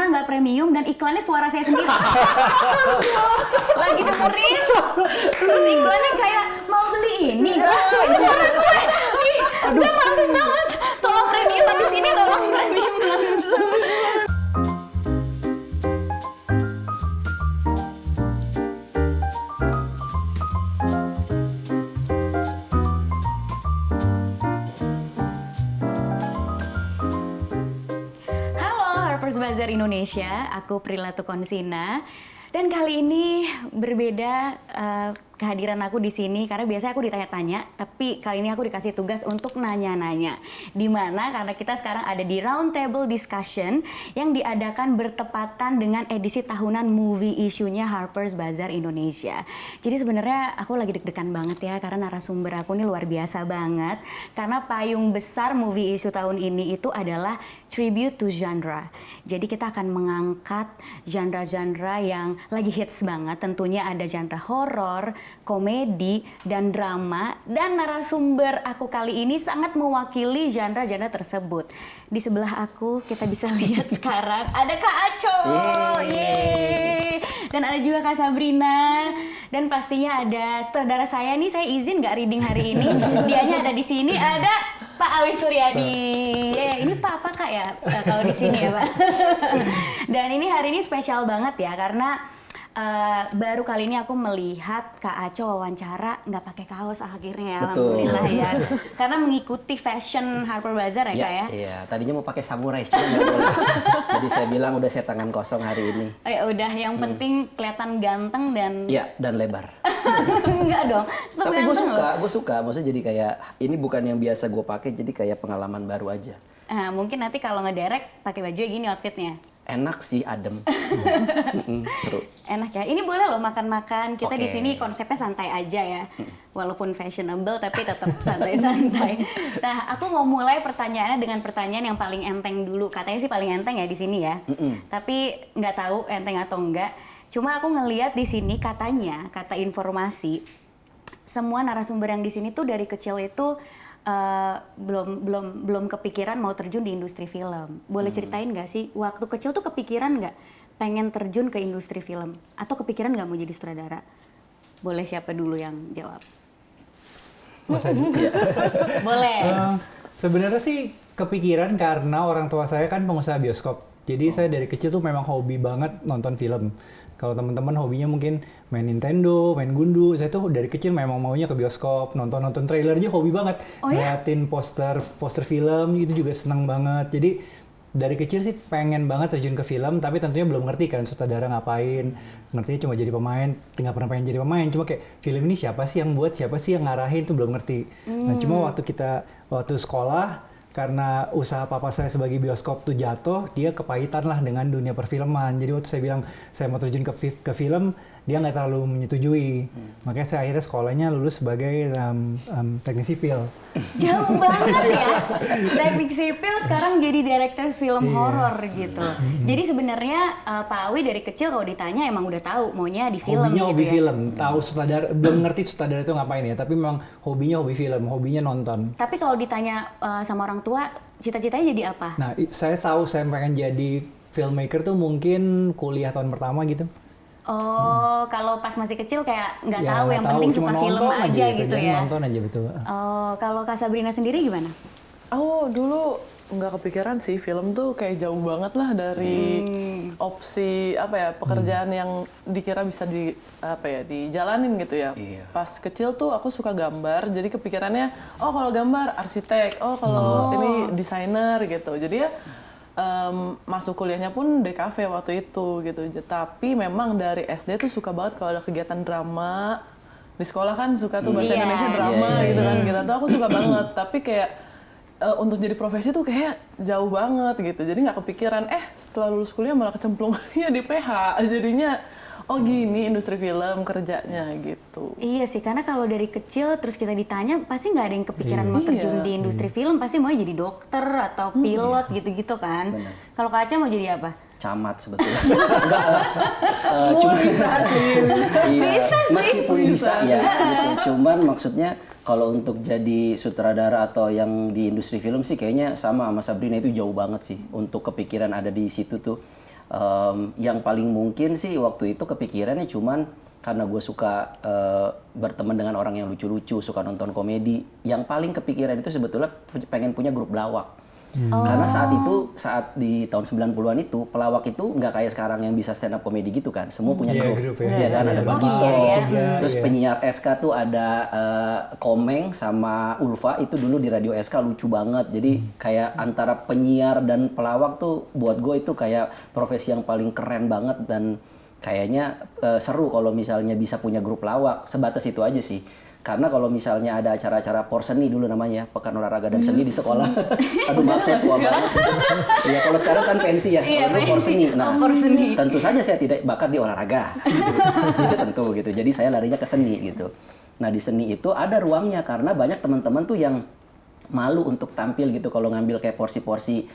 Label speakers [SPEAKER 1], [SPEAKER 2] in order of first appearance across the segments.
[SPEAKER 1] ternyata nggak premium dan iklannya suara saya sendiri. Lagi dengerin, terus iklannya kayak mau beli ini. Suara gue, ih, udah malu banget. Tolong premium habis ini, tolong premium langsung. Bazar Indonesia, aku Prilatu Konsina, dan kali ini berbeda kehadiran aku di sini karena biasanya aku ditanya-tanya, tapi kali ini aku dikasih tugas untuk nanya-nanya. Dimana karena kita sekarang ada di round table discussion yang diadakan bertepatan dengan edisi tahunan movie issue-nya Harper's Bazaar Indonesia. Jadi sebenarnya aku lagi deg-degan banget ya karena narasumber aku ini luar biasa banget. Karena payung besar movie issue tahun ini itu adalah tribute to genre. Jadi kita akan mengangkat genre-genre yang lagi hits banget. Tentunya ada genre horor, komedi, dan drama. Dan narasumber aku kali ini sangat mewakili genre-genre tersebut. Di sebelah aku kita bisa lihat sekarang ada Kak Aco. Yeay. Dan ada juga Kak Sabrina. Dan pastinya ada sutradara saya nih, saya izin nggak reading hari ini. Dianya ada di sini, ada Pak Awi Suryadi. Ini Pak apa Kak ya kalau di sini ya Pak. Dan ini hari ini spesial banget ya karena baru kali ini aku melihat Kak Aco wawancara nggak pakai kaos akhirnya ya. Alhamdulillah ya. Karena mengikuti fashion Harper Bazaar ya Kak ya.
[SPEAKER 2] Iya, tadinya mau pakai samurai cuma nggak boleh. Jadi saya bilang udah saya tangan kosong hari ini.
[SPEAKER 1] Udah yang penting kelihatan ganteng dan
[SPEAKER 2] iya, dan lebar.
[SPEAKER 1] Enggak dong.
[SPEAKER 2] Tapi gue suka. Maksudnya jadi kayak ini bukan yang biasa gue pakai, jadi kayak pengalaman baru aja.
[SPEAKER 1] Mungkin nanti kalau ngederek pakai baju gini outfitnya.
[SPEAKER 2] Enak sih, adem. Seru.
[SPEAKER 1] Enak ya. Ini boleh loh makan-makan. Kita di sini konsepnya santai aja ya. Walaupun fashionable tapi tetap santai-santai. Nah, aku mau mulai pertanyaannya dengan pertanyaan yang paling enteng dulu. Katanya sih paling enteng ya di sini ya. Tapi nggak tahu enteng atau enggak. Cuma aku ngelihat di sini katanya, kata informasi, semua narasumber yang di sini tuh dari kecil itu belum kepikiran mau terjun di industri film. Boleh ceritain nggak sih waktu kecil tuh kepikiran nggak pengen terjun ke industri film atau kepikiran nggak mau jadi sutradara? Boleh siapa dulu yang jawab?
[SPEAKER 3] Mas Adi.
[SPEAKER 1] Boleh.
[SPEAKER 3] Sebenarnya sih kepikiran karena orang tua saya kan pengusaha bioskop. Jadi saya dari kecil tuh memang hobi banget nonton film. Kalau teman-teman hobinya mungkin main Nintendo, main gundu, saya tuh dari kecil memang maunya ke bioskop, nonton trailer aja hobi banget. Ngeliatin poster film itu juga seneng banget. Jadi dari kecil sih pengen banget terjun ke film, tapi tentunya belum ngerti kan sutradara ngapain. Ngertinya cuma jadi pemain, nggak pernah pengen jadi pemain. Cuma kayak film ini siapa sih yang buat, siapa sih yang ngarahin, itu belum ngerti. Nah cuma waktu sekolah, karena usaha papa saya sebagai bioskop tuh jatuh, dia kepahitan lah dengan dunia perfilman. Jadi waktu saya bilang saya mau terjun ke film, dia nggak terlalu menyetujui. Makanya saya akhirnya sekolahnya lulus sebagai teknik sipil.
[SPEAKER 1] Jauh banget ya. Teknik sipil sekarang jadi director film horor gitu. Jadi sebenarnya Pak Awi dari kecil kalau ditanya emang udah tahu maunya di film
[SPEAKER 3] hobinya
[SPEAKER 1] gitu
[SPEAKER 3] hobi
[SPEAKER 1] ya?
[SPEAKER 3] film, tahu sutradara, belum ngerti sutradara itu ngapain ya, tapi memang hobinya hobi film, hobinya nonton.
[SPEAKER 1] Tapi kalau ditanya sama orang tua, cita-citanya jadi apa?
[SPEAKER 3] Nah, saya tahu saya pengen jadi filmmaker tuh mungkin kuliah tahun pertama gitu.
[SPEAKER 1] Oh, kalau pas masih kecil kayak nggak
[SPEAKER 3] Ya,
[SPEAKER 1] tahu,
[SPEAKER 3] nggak
[SPEAKER 1] yang
[SPEAKER 3] tahu,
[SPEAKER 1] penting
[SPEAKER 3] cuma
[SPEAKER 1] suka film aja gitu ya?
[SPEAKER 3] Nonton aja, betul.
[SPEAKER 1] Oh, kalau Kak Sabrina sendiri gimana?
[SPEAKER 4] Oh, dulu nggak kepikiran sih, film tuh kayak jauh banget lah dari opsi pekerjaan yang dikira bisa dijalanin gitu ya. Pas kecil tuh aku suka gambar, jadi kepikirannya kalau gambar arsitek, kalau ini desainer gitu. Jadi ya masuk kuliahnya pun DKV waktu itu gitu. Tapi memang dari SD tuh suka banget kalau ada kegiatan drama. Di sekolah kan suka tuh bahasa Indonesia drama gitu kan. Gitu tuh aku suka banget. Tapi kayak untuk jadi profesi tuh kayak jauh banget gitu. Jadi nggak kepikiran, setelah lulus kuliah malah kecemplung ya di PH. Jadinya gini industri film kerjanya gitu.
[SPEAKER 1] Iya sih, karena kalau dari kecil terus kita ditanya pasti nggak ada yang kepikiran mau terjun di industri film, pasti mau jadi dokter atau pilot gitu-gitu kan. Kalau Kak Aca mau jadi apa?
[SPEAKER 2] Camat sebetulnya. Enggak lah. Cuma
[SPEAKER 4] bisa sih.
[SPEAKER 1] Bisa sih.
[SPEAKER 2] Meskipun bisa ya. Gitu. Cuman maksudnya kalau untuk jadi sutradara atau yang di industri film sih kayaknya sama Sabrina, itu jauh banget sih untuk kepikiran ada di situ tuh. Yang paling mungkin sih waktu itu kepikirannya cuman karena gue suka berteman dengan orang yang lucu-lucu, suka nonton komedi. Yang paling kepikiran itu sebetulnya pengen punya grup lawak. Karena saat di tahun 90-an itu, pelawak itu nggak kayak sekarang yang bisa stand up comedy gitu kan. Semua punya grup. Iya kan, ada Bagito. Terus penyiar SK tuh ada Komeng sama Ulfa, itu dulu di Radio SK lucu banget. Jadi kayak antara penyiar dan pelawak tuh buat gue itu kayak profesi yang paling keren banget. Dan kayaknya seru kalau misalnya bisa punya grup lawak. Sebatas itu aja sih. Karena kalau misalnya ada acara-acara porseni dulu namanya, Pekan Olahraga dan Seni di sekolah. Aduh maaf saya tua banget. Ya kalau sekarang kan pensi ya, kalau dulu porseni. Nah, tentu saja saya tidak bakat di olahraga. Itu tentu gitu. Jadi saya larinya ke seni gitu. Nah di seni itu ada ruangnya karena banyak teman-teman tuh yang malu untuk tampil gitu kalau ngambil kayak porsi-porsi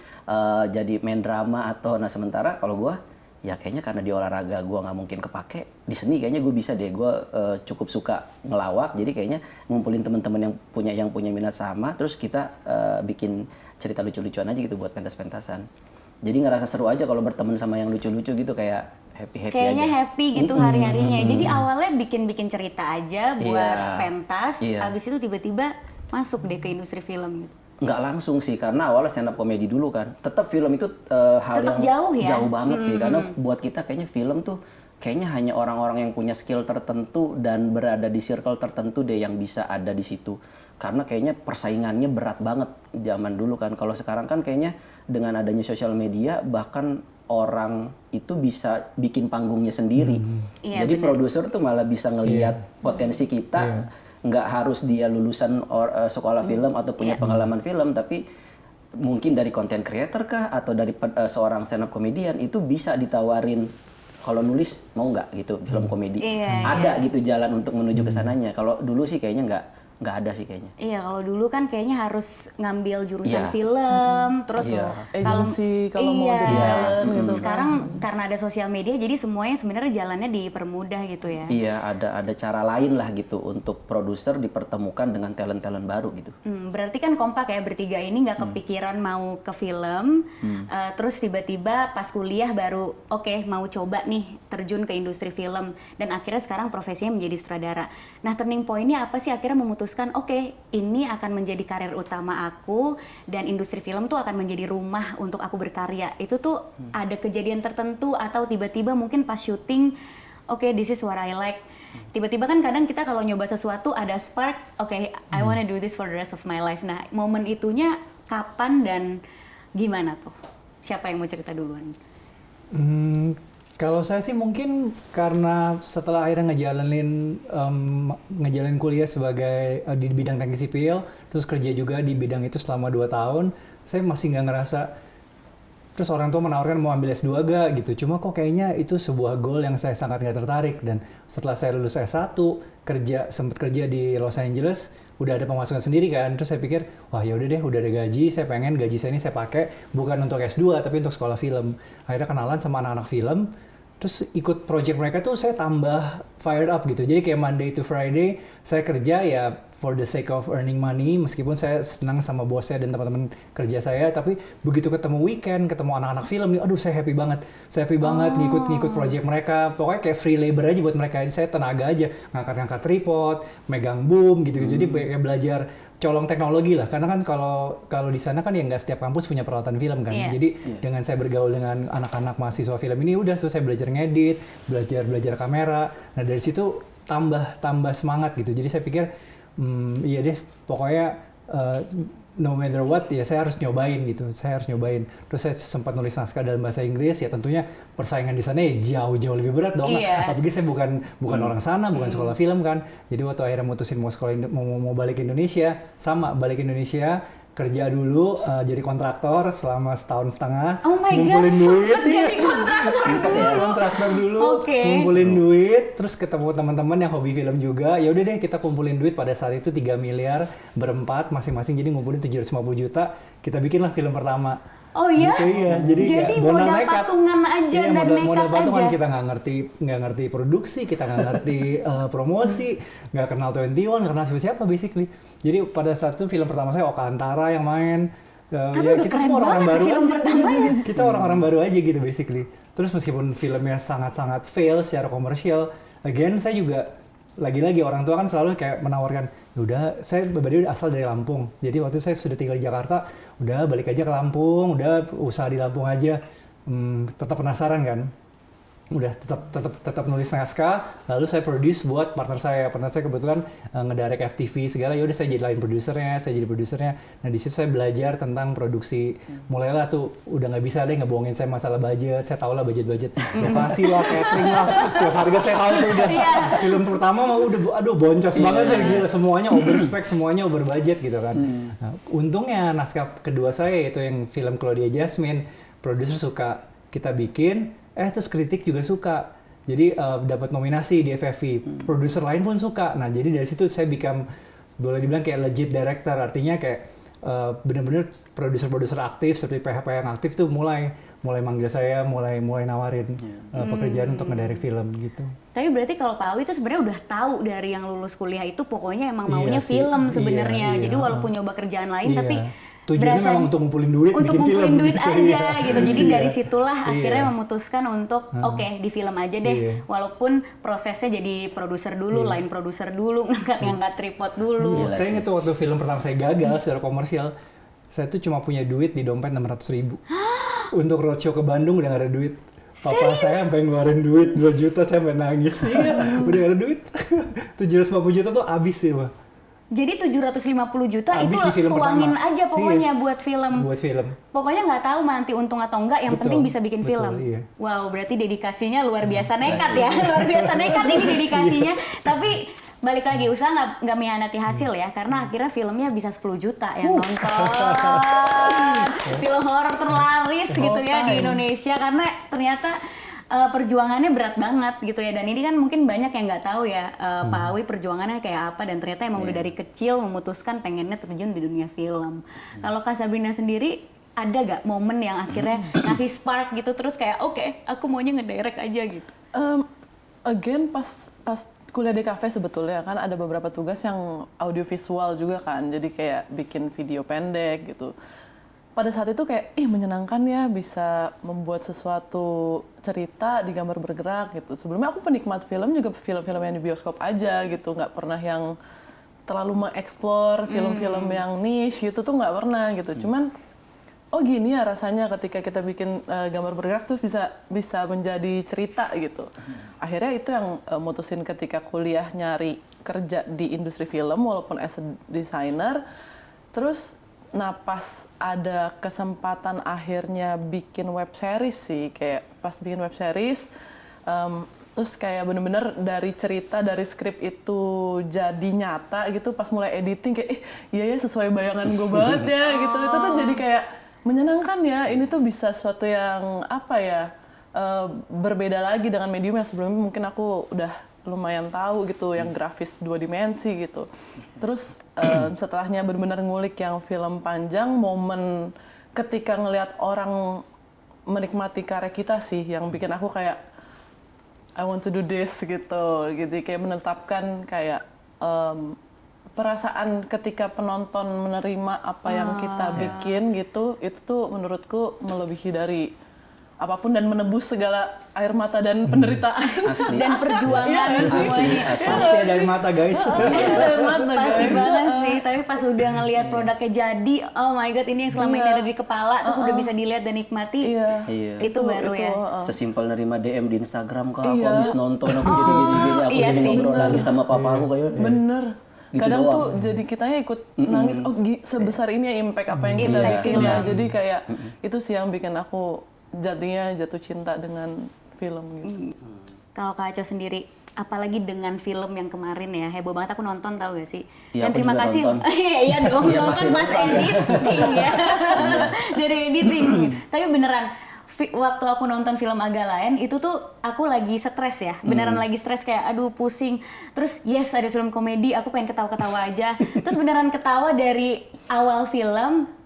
[SPEAKER 2] jadi main drama atau sementara kalau gue ya kayaknya karena di olahraga gue nggak mungkin kepake, di seni kayaknya gue bisa deh, gue cukup suka ngelawak, jadi kayaknya ngumpulin teman-teman yang punya minat sama, terus kita bikin cerita lucu-lucuan aja gitu buat pentas-pentasan. Jadi ngerasa seru aja kalau berteman sama yang lucu-lucu gitu, kayak happy
[SPEAKER 1] kayaknya
[SPEAKER 2] aja.
[SPEAKER 1] Happy gitu hari-harinya. Jadi awalnya bikin cerita aja buat pentas, abis itu tiba-tiba masuk deh ke industri film gitu.
[SPEAKER 2] Nggak langsung sih, karena awalnya stand up comedy dulu kan. Tetap film itu hal
[SPEAKER 1] tetap
[SPEAKER 2] yang
[SPEAKER 1] jauh ya?
[SPEAKER 2] Jauh banget sih, karena buat kita kayaknya film tuh kayaknya hanya orang-orang yang punya skill tertentu dan berada di circle tertentu deh yang bisa ada di situ. Karena kayaknya persaingannya berat banget zaman dulu kan. Kalau sekarang kan kayaknya dengan adanya sosial media bahkan orang itu bisa bikin panggungnya sendiri. Jadi produser tuh malah bisa ngelihat potensi kita. Nggak harus dia lulusan sekolah film atau punya pengalaman film, tapi mungkin dari content creator kah atau dari seorang stand up comedian itu bisa ditawarin kalau nulis mau nggak gitu film komedi. Ada gitu jalan untuk menuju ke sananya. Kalau dulu sih kayaknya nggak ada sih kayaknya.
[SPEAKER 1] Iya, kalau dulu kan kayaknya harus ngambil jurusan film, terus
[SPEAKER 4] agency kalau mau jadi talent gitu.
[SPEAKER 1] Sekarang karena ada sosial media, jadi semuanya sebenarnya jalannya dipermudah gitu ya.
[SPEAKER 2] Iya, ada cara lain lah gitu untuk produser dipertemukan dengan talent-talent baru gitu.
[SPEAKER 1] Berarti kan kompak ya bertiga ini nggak kepikiran mau ke film, terus tiba-tiba pas kuliah baru oke, mau coba nih terjun ke industri film, dan akhirnya sekarang profesinya menjadi sutradara. Nah turning point-nya apa sih akhirnya memutuskan oke, ini akan menjadi karir utama aku dan industri film tuh akan menjadi rumah untuk aku berkarya. Itu tuh ada kejadian tertentu atau tiba-tiba mungkin pas syuting, oke, this is what I like. Tiba-tiba kan kadang kita kalau nyoba sesuatu ada spark, oke, I wanna do this for the rest of my life. Nah, momen itunya kapan dan gimana tuh? Siapa yang mau cerita duluan?
[SPEAKER 3] Kalau saya sih mungkin karena setelah akhirnya ngejalanin kuliah sebagai di bidang teknik sipil, terus kerja juga di bidang itu selama 2 tahun, saya masih nggak ngerasa, terus orang tua menawarkan mau ambil S2 gak gitu, cuma kok kayaknya itu sebuah goal yang saya sangat nggak tertarik. Dan setelah saya lulus S1, sempat kerja di Los Angeles, udah ada pemasukan sendiri kan, terus saya pikir wah ya udah deh, udah ada gaji, saya pengen gaji saya ini saya pakai bukan untuk S2 tapi untuk sekolah film. Akhirnya kenalan sama anak-anak film, terus ikut project mereka tuh saya tambah fired up gitu. Jadi kayak Monday to Friday saya kerja ya for the sake of earning money, meskipun saya senang sama bosnya dan teman-teman kerja saya, tapi begitu ketemu weekend, ketemu anak-anak film, aduh saya happy banget. Saya happy banget ngikut project mereka. Pokoknya kayak free labor aja buat mereka. Saya tenaga aja, ngangkat-ngangkat tripod, megang boom gitu-gitu. Jadi kayak belajar colong teknologi lah, karena kan kalau di sana kan ya nggak setiap kampus punya peralatan film kan. Jadi dengan saya bergaul dengan anak-anak mahasiswa film ini udah saya belajar ngedit, belajar kamera. Nah dari situ tambah semangat gitu. Jadi saya pikir iya deh, pokoknya no matter what ya saya harus nyobain gitu. Terus saya sempat nulis naskah dalam bahasa Inggris, ya tentunya persaingan di sana ya jauh lebih berat dong. Apalagi saya bukan orang sana, bukan sekolah film kan. Jadi waktu akhirnya mutusin mau balik ke Indonesia, balik ke Indonesia, kerja dulu jadi kontraktor selama 1,5 tahun, ngumpulin duit,
[SPEAKER 1] jadi
[SPEAKER 3] kontraktor dulu, ngumpulin duit, terus ketemu teman-teman yang hobi film juga, ya udah deh kita kumpulin duit pada saat itu 3 miliar berempat masing-masing, jadi ngumpulin 750 juta, kita bikinlah film pertama.
[SPEAKER 1] Oh iya?
[SPEAKER 3] Gitu, iya. Jadi
[SPEAKER 1] modal patungan aja dan
[SPEAKER 3] modal
[SPEAKER 1] nekat
[SPEAKER 3] patungan
[SPEAKER 1] aja.
[SPEAKER 3] Kita nggak ngerti produksi, kita nggak ngerti promosi, nggak kenal 21, nggak kenal siapa basically. Jadi pada saat itu film pertama saya Oka Antara yang main,
[SPEAKER 1] Tapi
[SPEAKER 3] ya
[SPEAKER 1] udah
[SPEAKER 3] kita
[SPEAKER 1] keren
[SPEAKER 3] semua orang-orang
[SPEAKER 1] banget
[SPEAKER 3] baru
[SPEAKER 1] film
[SPEAKER 3] aja.
[SPEAKER 1] pertamanya.
[SPEAKER 3] Kita orang-orang baru aja gitu basically. Terus meskipun filmnya sangat-sangat fail secara komersial, again saya juga lagi-lagi orang tua kan selalu kayak menawarkan, udah saya pribadi asal dari Lampung. Jadi waktu itu saya sudah tinggal di Jakarta, udah balik aja ke Lampung, udah usaha di Lampung aja. Tetap penasaran kan? Udah tetap nulis naskah, lalu saya produce buat partner saya kebetulan ngedirect FTV segala, ya udah saya jadi line produsernya. Nah di situ saya belajar tentang produksi, mulailah tuh udah nggak bisa deh ngebohongin saya masalah budget, saya tahu lah budget lokasi lah, catering lah, tiap harga saya tahu tuh udah. Film pertama mah udah aduh boncos banget deh, gila semuanya overspec, semuanya over budget gitu kan. Nah, untungnya naskah kedua saya itu yang film Claudia Jasmine, produser suka, kita bikin, terus kritik juga suka. Jadi dapat nominasi di FFI. Produser lain pun suka. Nah, jadi dari situ saya boleh dibilang kayak legit director. Artinya kayak benar-benar produser-produser aktif seperti PHP yang aktif tuh mulai manggil saya, mulai nawarin pekerjaan untuk ngedirect film gitu.
[SPEAKER 1] Tapi berarti kalau Pak Awi itu sebenarnya udah tahu dari yang lulus kuliah itu pokoknya emang
[SPEAKER 3] Iya
[SPEAKER 1] maunya
[SPEAKER 3] sih,
[SPEAKER 1] film sebenarnya.
[SPEAKER 3] iya.
[SPEAKER 1] Jadi walaupun nyoba kerjaan lain tapi
[SPEAKER 3] tujuannya memang untuk ngumpulin duit,
[SPEAKER 1] untuk
[SPEAKER 3] bikin
[SPEAKER 1] ngumpulin
[SPEAKER 3] film,
[SPEAKER 1] duit
[SPEAKER 3] gitu,
[SPEAKER 1] aja
[SPEAKER 3] iya.
[SPEAKER 1] gitu. Jadi dari
[SPEAKER 3] Iya.
[SPEAKER 1] situlah akhirnya
[SPEAKER 3] Iya.
[SPEAKER 1] memutuskan untuk oke, di film aja deh.
[SPEAKER 3] Iya.
[SPEAKER 1] Walaupun prosesnya jadi produser dulu, line produser dulu, ngangkat tripod dulu.
[SPEAKER 3] Saya ingat tuh waktu film pertama saya gagal secara komersial, saya tuh cuma punya duit di dompet 600.000. Untuk roadshow ke Bandung udah gak ada duit. Papa saya sampai ngeluarin duit 2 juta, saya sampai nangis. Iya, udah gak ada duit. 750 juta tuh habis sih, Pak.
[SPEAKER 1] Jadi 750 juta
[SPEAKER 3] Habis
[SPEAKER 1] itu
[SPEAKER 3] di film
[SPEAKER 1] tuangin
[SPEAKER 3] pertama.
[SPEAKER 1] aja pokoknya
[SPEAKER 3] Iya.
[SPEAKER 1] buat film.
[SPEAKER 3] Buat film.
[SPEAKER 1] Pokoknya nggak tahu nanti untung atau enggak, yang
[SPEAKER 3] Betul,
[SPEAKER 1] penting bisa bikin
[SPEAKER 3] betul,
[SPEAKER 1] film.
[SPEAKER 3] iya.
[SPEAKER 1] Wow, berarti dedikasinya luar biasa nekat ya, luar biasa nekat ini dedikasinya. Tapi balik lagi usaha nggak mengkhianati hasil ya, karena akhirnya filmnya bisa 10 juta yang nonton. Film horor terlaris gitu ya di Indonesia karena ternyata perjuangannya berat banget gitu ya, dan ini kan mungkin banyak yang nggak tahu ya Pak Awi perjuangannya kayak apa, dan ternyata emang udah dari kecil memutuskan pengennya terjun di dunia film. Kalau Kak Sabrina sendiri ada gak momen yang akhirnya ngasih spark gitu terus kayak oke, aku maunya ngedirect aja gitu?
[SPEAKER 4] Again pas kuliah di kafe sebetulnya kan ada beberapa tugas yang audiovisual juga kan, jadi kayak bikin video pendek gitu. Pada saat itu kayak menyenangkan ya bisa membuat sesuatu cerita di gambar bergerak gitu. Sebelumnya aku penikmat film juga, film-film yang di bioskop aja gitu, nggak pernah yang terlalu mengeksplor film-film yang niche gitu tuh nggak pernah gitu. Cuman gini ya rasanya ketika kita bikin gambar bergerak terus bisa menjadi cerita gitu. Akhirnya itu yang mutusin ketika kuliah nyari kerja di industri film walaupun as a designer. Terus pas ada kesempatan akhirnya bikin web series sih, kayak pas bikin web series, terus kayak bener-bener dari cerita, dari skrip itu jadi nyata gitu, pas mulai editing kayak iya ya sesuai bayangan gue banget ya gitu. Itu tuh jadi kayak menyenangkan ya, ini tuh bisa sesuatu yang apa ya, berbeda lagi dengan medium yang sebelumnya mungkin aku udah lumayan tahu gitu, yang grafis 2 dimensi gitu. Terus setelahnya benar-benar ngulik yang film panjang, momen ketika ngelihat orang menikmati karya kita sih yang bikin aku kayak I want to do this gitu. Gitu kayak menetapkan kayak perasaan ketika penonton menerima apa yang kita bikin gitu, itu tuh menurutku melebihi dari apapun dan menebus segala air mata dan penderitaan.
[SPEAKER 2] Asli.
[SPEAKER 1] Dan perjuangan semuanya.
[SPEAKER 3] Pasti ada air mata, guys.
[SPEAKER 4] Air mata
[SPEAKER 1] Pasti
[SPEAKER 4] guys.
[SPEAKER 1] banget sih, tapi pas udah ngelihat produknya jadi, oh my god, ini yang selama ini ada di kepala, terus udah bisa dilihat dan nikmati,
[SPEAKER 2] Iya.
[SPEAKER 1] itu baru ya.
[SPEAKER 2] Sesimpel nerima DM di Instagram, Kak, aku habis nonton, aku jadi gini-gini, aku
[SPEAKER 1] iya
[SPEAKER 2] jadi
[SPEAKER 1] sih.
[SPEAKER 2] ngobrol lagi sama papa aku kayak
[SPEAKER 4] Bener.
[SPEAKER 2] Gitu
[SPEAKER 4] Kadang
[SPEAKER 2] doang.
[SPEAKER 4] tuh jadi kitanya ikut nangis, sebesar ini ya impact apa yang kita
[SPEAKER 1] Impact
[SPEAKER 4] bikin
[SPEAKER 1] film.
[SPEAKER 4] ya. Jadi kayak itu sih yang bikin aku jadinya jatuh cinta dengan film gitu.
[SPEAKER 1] Kalau Kak Aco sendiri, apalagi dengan film yang kemarin ya, heboh banget, aku nonton, tahu gak sih?
[SPEAKER 2] Iya,
[SPEAKER 1] Dan
[SPEAKER 2] aku
[SPEAKER 1] terima
[SPEAKER 2] juga
[SPEAKER 1] kasih,
[SPEAKER 2] nonton.
[SPEAKER 1] iya dong,
[SPEAKER 2] Iya,
[SPEAKER 1] nonton
[SPEAKER 2] pasti
[SPEAKER 1] pas
[SPEAKER 2] nonton.
[SPEAKER 1] editing ya, dari editing. Tapi beneran, waktu aku nonton film agak lain, itu tuh aku lagi stres ya, beneran lagi stres kayak aduh pusing. Terus yes ada film komedi, aku pengen ketawa-ketawa aja. Terus beneran ketawa dari awal film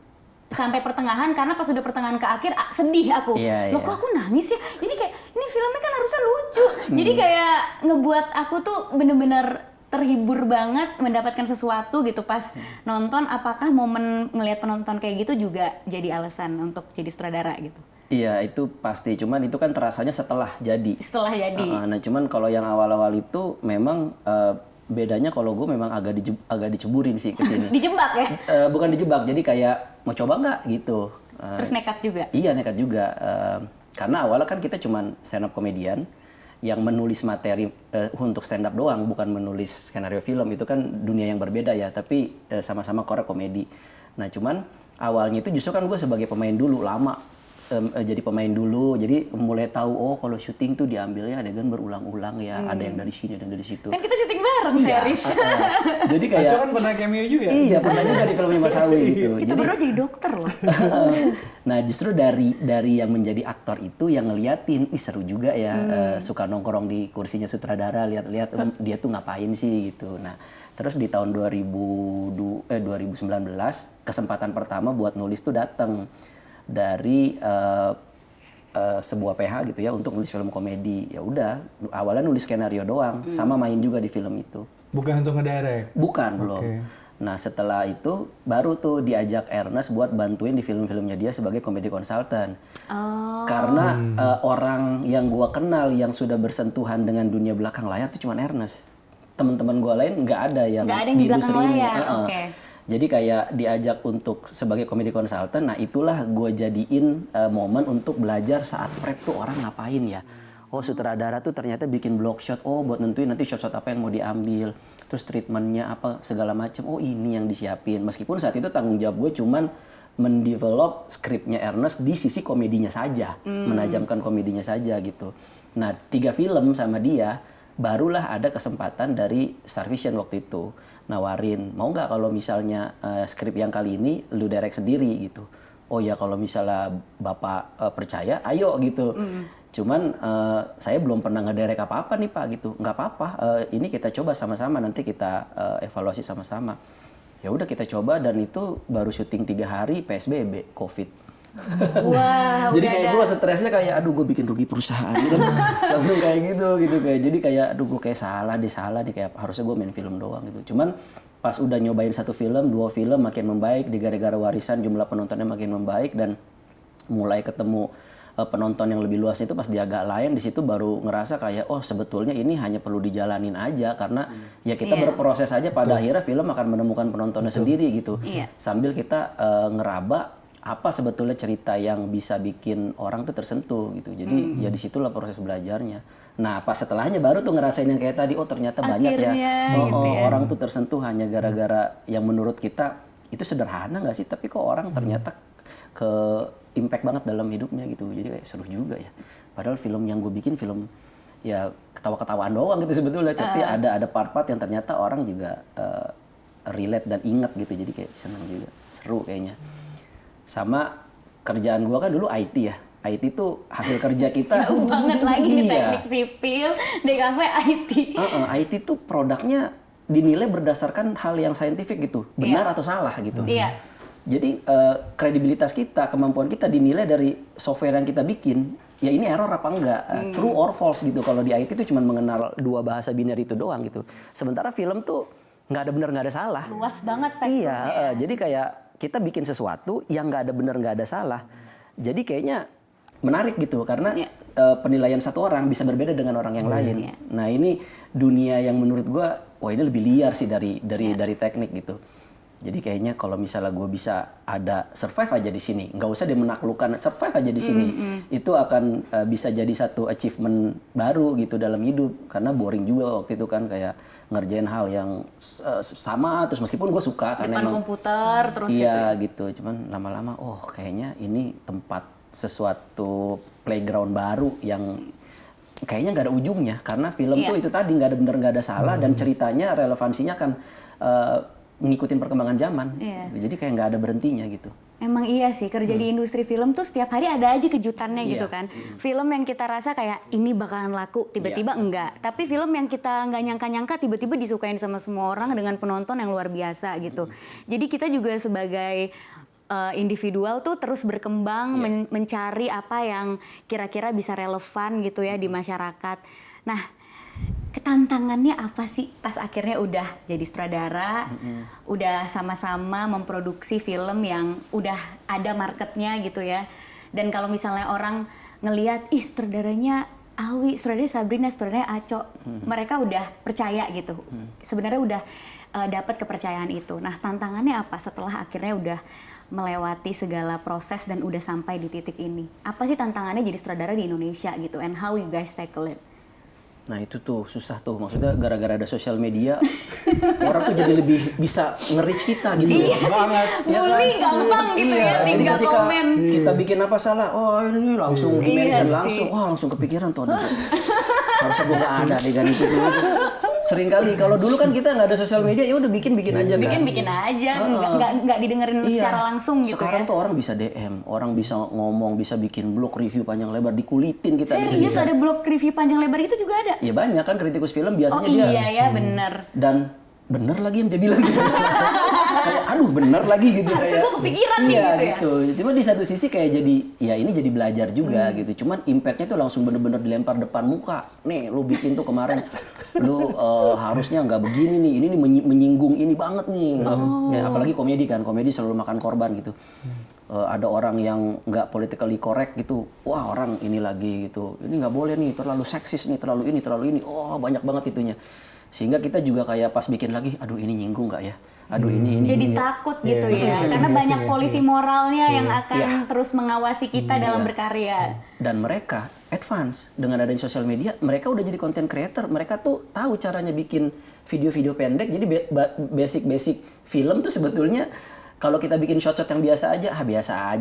[SPEAKER 1] sampai pertengahan, karena pas udah pertengahan ke akhir sedih aku.
[SPEAKER 2] Iya,
[SPEAKER 1] Loh
[SPEAKER 2] iya.
[SPEAKER 1] kok aku nangis ya? Jadi kayak ini filmnya kan harusnya lucu. Jadi kayak ngebuat aku tuh bener-bener terhibur banget, mendapatkan sesuatu gitu pas nonton. Apakah momen ngelihat penonton kayak gitu juga jadi alasan untuk jadi sutradara gitu?
[SPEAKER 2] Iya itu pasti, cuman itu kan terasanya setelah jadi.
[SPEAKER 1] Setelah jadi.
[SPEAKER 2] Nah cuman kalau yang awal-awal itu memang bedanya kalau gue memang agak diceburin sih ke sini.
[SPEAKER 1] Dijebak ya?
[SPEAKER 2] Bukan dijebak, jadi kayak mau coba nggak gitu.
[SPEAKER 1] Terus nekat juga?
[SPEAKER 2] Iya nekat juga. Karena awalnya kan kita cuman stand up komedian yang menulis materi untuk stand up doang, bukan menulis skenario film. Itu kan dunia yang berbeda ya, tapi sama-sama core komedi. Nah cuman awalnya itu justru kan gue sebagai pemain dulu, lama jadi pemain dulu, jadi mulai tahu oh kalau syuting tuh diambilnya adegan berulang-ulang ya, ada yang dari sini, ada yang dari situ.
[SPEAKER 1] Kan kita syuting bareng series.
[SPEAKER 2] Jadi kayak
[SPEAKER 3] Aco kan pernah cameo juga.
[SPEAKER 2] Iya, pernah juga di filmnya Mas Awi gitu.
[SPEAKER 1] Kita berdua jadi dokter loh.
[SPEAKER 2] Nah, justru dari yang menjadi aktor itu yang ngeliatin, ih seru juga ya, suka nongkrong di kursinya sutradara, lihat-lihat dia tuh ngapain sih gitu. Nah, terus di tahun 2019 kesempatan pertama buat nulis tuh datang dari sebuah PH gitu ya untuk nulis film komedi. Ya udah, awalnya nulis skenario doang, sama main juga di film itu.
[SPEAKER 3] Bukan untuk ngedirect?
[SPEAKER 2] Bukan, belum. Nah setelah itu baru tuh diajak Ernest buat bantuin di film-filmnya dia sebagai komedi konsultan. Karena orang yang gua kenal yang sudah bersentuhan dengan dunia belakang layar tuh cuma Ernest. Teman-teman gua lain nggak ada yang
[SPEAKER 1] di
[SPEAKER 2] di industri ini.
[SPEAKER 1] Oke.
[SPEAKER 2] Jadi kayak diajak untuk sebagai komedi konsultan, nah itulah gue jadiin momen untuk belajar saat prep tuh orang ngapain ya. Oh sutradara tuh ternyata bikin block shot, oh buat nentuin nanti shot-shot apa yang mau diambil. Terus treatmentnya apa segala macam, oh ini yang disiapin. Meskipun saat itu tanggung jawab gue cuman mendevelop skripnya Ernest di sisi komedinya saja. Menajamkan komedinya saja gitu. Nah 3 film sama dia, barulah ada kesempatan dari Starvision waktu itu. Nawarin, mau nggak kalau misalnya skrip yang kali ini lu direct sendiri gitu. Oh ya kalau misalnya Bapak percaya, ayo gitu. Cuman saya belum pernah ngedirect apa-apa nih Pak gitu. Nggak apa-apa, ini kita coba sama-sama, nanti kita evaluasi sama-sama. Ya udah kita coba dan itu baru syuting 3 hari PSBB, COVID.
[SPEAKER 1] Wah,
[SPEAKER 2] jadi kayak gue stresnya kayak aduh gue bikin rugi perusahaan gitu. Langsung kayak gitu kayak jadi kayak aduh gue kayak salah nih kayak harusnya gue main film doang gitu. Cuman pas udah nyobain 1 film, 2 film makin membaik di gara-gara warisan, jumlah penontonnya makin membaik dan mulai ketemu penonton yang lebih luas itu pas dia agak lain, di situ baru ngerasa kayak oh sebetulnya ini hanya perlu dijalanin aja karena ya kita berproses aja pada akhirnya film akan menemukan penontonnya sendiri gitu. Sambil kita ngeraba apa sebetulnya cerita yang bisa bikin orang tuh tersentuh gitu. Jadi ya disitulah proses belajarnya. Nah pas setelahnya baru tuh ngerasain yang kayak tadi, oh ternyata banyak ya, orang tuh tersentuh hanya gara-gara yang menurut kita itu sederhana nggak sih, tapi kok orang ternyata ke impact banget dalam hidupnya gitu. Jadi kayak seru juga ya. Padahal film yang gue bikin film ya ketawa-ketawaan doang gitu sebetulnya, tapi ada part-part yang ternyata orang juga relate dan ingat gitu. Jadi kayak senang juga, seru kayaknya. Sama kerjaan gua kan dulu IT ya. IT tuh hasil kerja kita
[SPEAKER 1] jauh banget lagi nih teknik sipil, DKV IT.
[SPEAKER 2] IT tuh produknya dinilai berdasarkan hal yang saintifik gitu, benar atau salah gitu. Jadi kredibilitas kita, kemampuan kita dinilai dari software yang kita bikin. Ya ini error apa enggak, true or false gitu. Kalau di IT tuh cuma mengenal 2 bahasa biner itu doang gitu. Sementara film tuh nggak ada benar nggak ada salah.
[SPEAKER 1] Luas banget spektrumnya.
[SPEAKER 2] Iya, jadi kayak kita bikin sesuatu yang nggak ada benar nggak ada salah. Jadi kayaknya menarik gitu karena penilaian satu orang bisa berbeda dengan orang yang lain. Nah ini dunia yang menurut gua, wah ini lebih liar sih dari teknik gitu. Jadi kayaknya kalau misalnya gue bisa ada survive aja di sini, nggak usah dia menaklukkan, survive aja di sini, itu akan bisa jadi satu achievement baru gitu dalam hidup. Karena boring juga waktu itu kan kayak ngerjain hal yang sama terus meskipun gue suka karena
[SPEAKER 1] depan komputer terus
[SPEAKER 2] gitu. Cuman lama-lama oh kayaknya ini tempat sesuatu playground baru yang kayaknya nggak ada ujungnya karena film tuh itu tadi nggak ada benar nggak ada salah dan ceritanya relevansinya akan ngikutin perkembangan zaman. Jadi kayak nggak ada berhentinya gitu.
[SPEAKER 1] Emang iya sih, kerja di industri film tuh setiap hari ada aja kejutannya gitu kan. Film yang kita rasa kayak ini bakalan laku, tiba-tiba enggak. Tapi film yang kita nggak nyangka-nyangka tiba-tiba disukain sama semua orang dengan penonton yang luar biasa gitu. Jadi kita juga sebagai individual tuh terus berkembang, mencari apa yang kira-kira bisa relevan gitu ya di masyarakat. Nah, tantangannya apa sih pas akhirnya udah jadi sutradara, udah sama-sama memproduksi film yang udah ada marketnya gitu ya. Dan kalau misalnya orang ngelihat, ih sutradaranya Awi, sutradaranya Sabrina, sutradaranya Aco, mereka udah percaya gitu. Sebenarnya udah dapat kepercayaan itu. Nah tantangannya apa setelah akhirnya udah melewati segala proses dan udah sampai di titik ini? Apa sih tantangannya jadi sutradara di Indonesia gitu? And how you guys tackle it?
[SPEAKER 2] Nah itu tuh susah tuh, maksudnya gara-gara ada sosial media orang tuh jadi lebih bisa nge-reach kita gitu.
[SPEAKER 1] Iya sih, bully gampang gitu ya,
[SPEAKER 2] jadi
[SPEAKER 1] tinggal
[SPEAKER 2] ketika
[SPEAKER 1] komen.
[SPEAKER 2] kita bikin apa salah, oh ini langsung
[SPEAKER 1] Iya
[SPEAKER 2] di-mention
[SPEAKER 1] sih.
[SPEAKER 2] langsung, wah langsung kepikiran tuh ada. Harusnya gue gak ada deh kan itu dulu. Sering kali kalau dulu kan kita nggak ada sosial media, ya udah bikin aja kan.
[SPEAKER 1] Bikin aja, nggak didengerin secara langsung gitu.
[SPEAKER 2] Sekarang
[SPEAKER 1] ya.
[SPEAKER 2] tuh orang bisa DM, orang bisa ngomong, bisa bikin blog review panjang lebar, dikulitin kita.
[SPEAKER 1] Serius ada blog review panjang lebar itu juga ada?
[SPEAKER 2] Ya banyak kan kritikus film biasanya
[SPEAKER 1] Oh
[SPEAKER 2] dia.
[SPEAKER 1] iya ya bener.
[SPEAKER 2] Dan bener lagi yang dia bilang gitu. Kayak aduh bener lagi gitu.
[SPEAKER 1] Harusnya gue kepikiran nih
[SPEAKER 2] Iya
[SPEAKER 1] gitu ya.
[SPEAKER 2] gitu. Cuma di satu sisi kayak jadi, ya ini jadi belajar juga gitu. Cuman impactnya tuh langsung bener-bener dilempar depan muka. Nih lu bikin tuh kemarin, lu harusnya nggak begini nih. Ini nih menyinggung ini banget nih. Ya, apalagi komedi kan, komedi selalu makan korban gitu. Ada orang yang nggak politically correct gitu, wah orang ini lagi gitu, ini nggak boleh nih, terlalu seksis nih, terlalu ini, oh banyak banget itunya. Sehingga kita juga kayak pas bikin lagi, aduh ini nyinggung nggak ya? Aduh ini.
[SPEAKER 1] Jadi takut gitu ya, karena banyak polisi moralnya yang akan terus mengawasi kita dalam berkarya.
[SPEAKER 2] Dan mereka advance dengan adanya sosial media, mereka udah jadi content creator, mereka tuh tahu caranya bikin video-video pendek. Jadi basic film tuh sebetulnya kalau kita bikin shot-shot yang biasa aja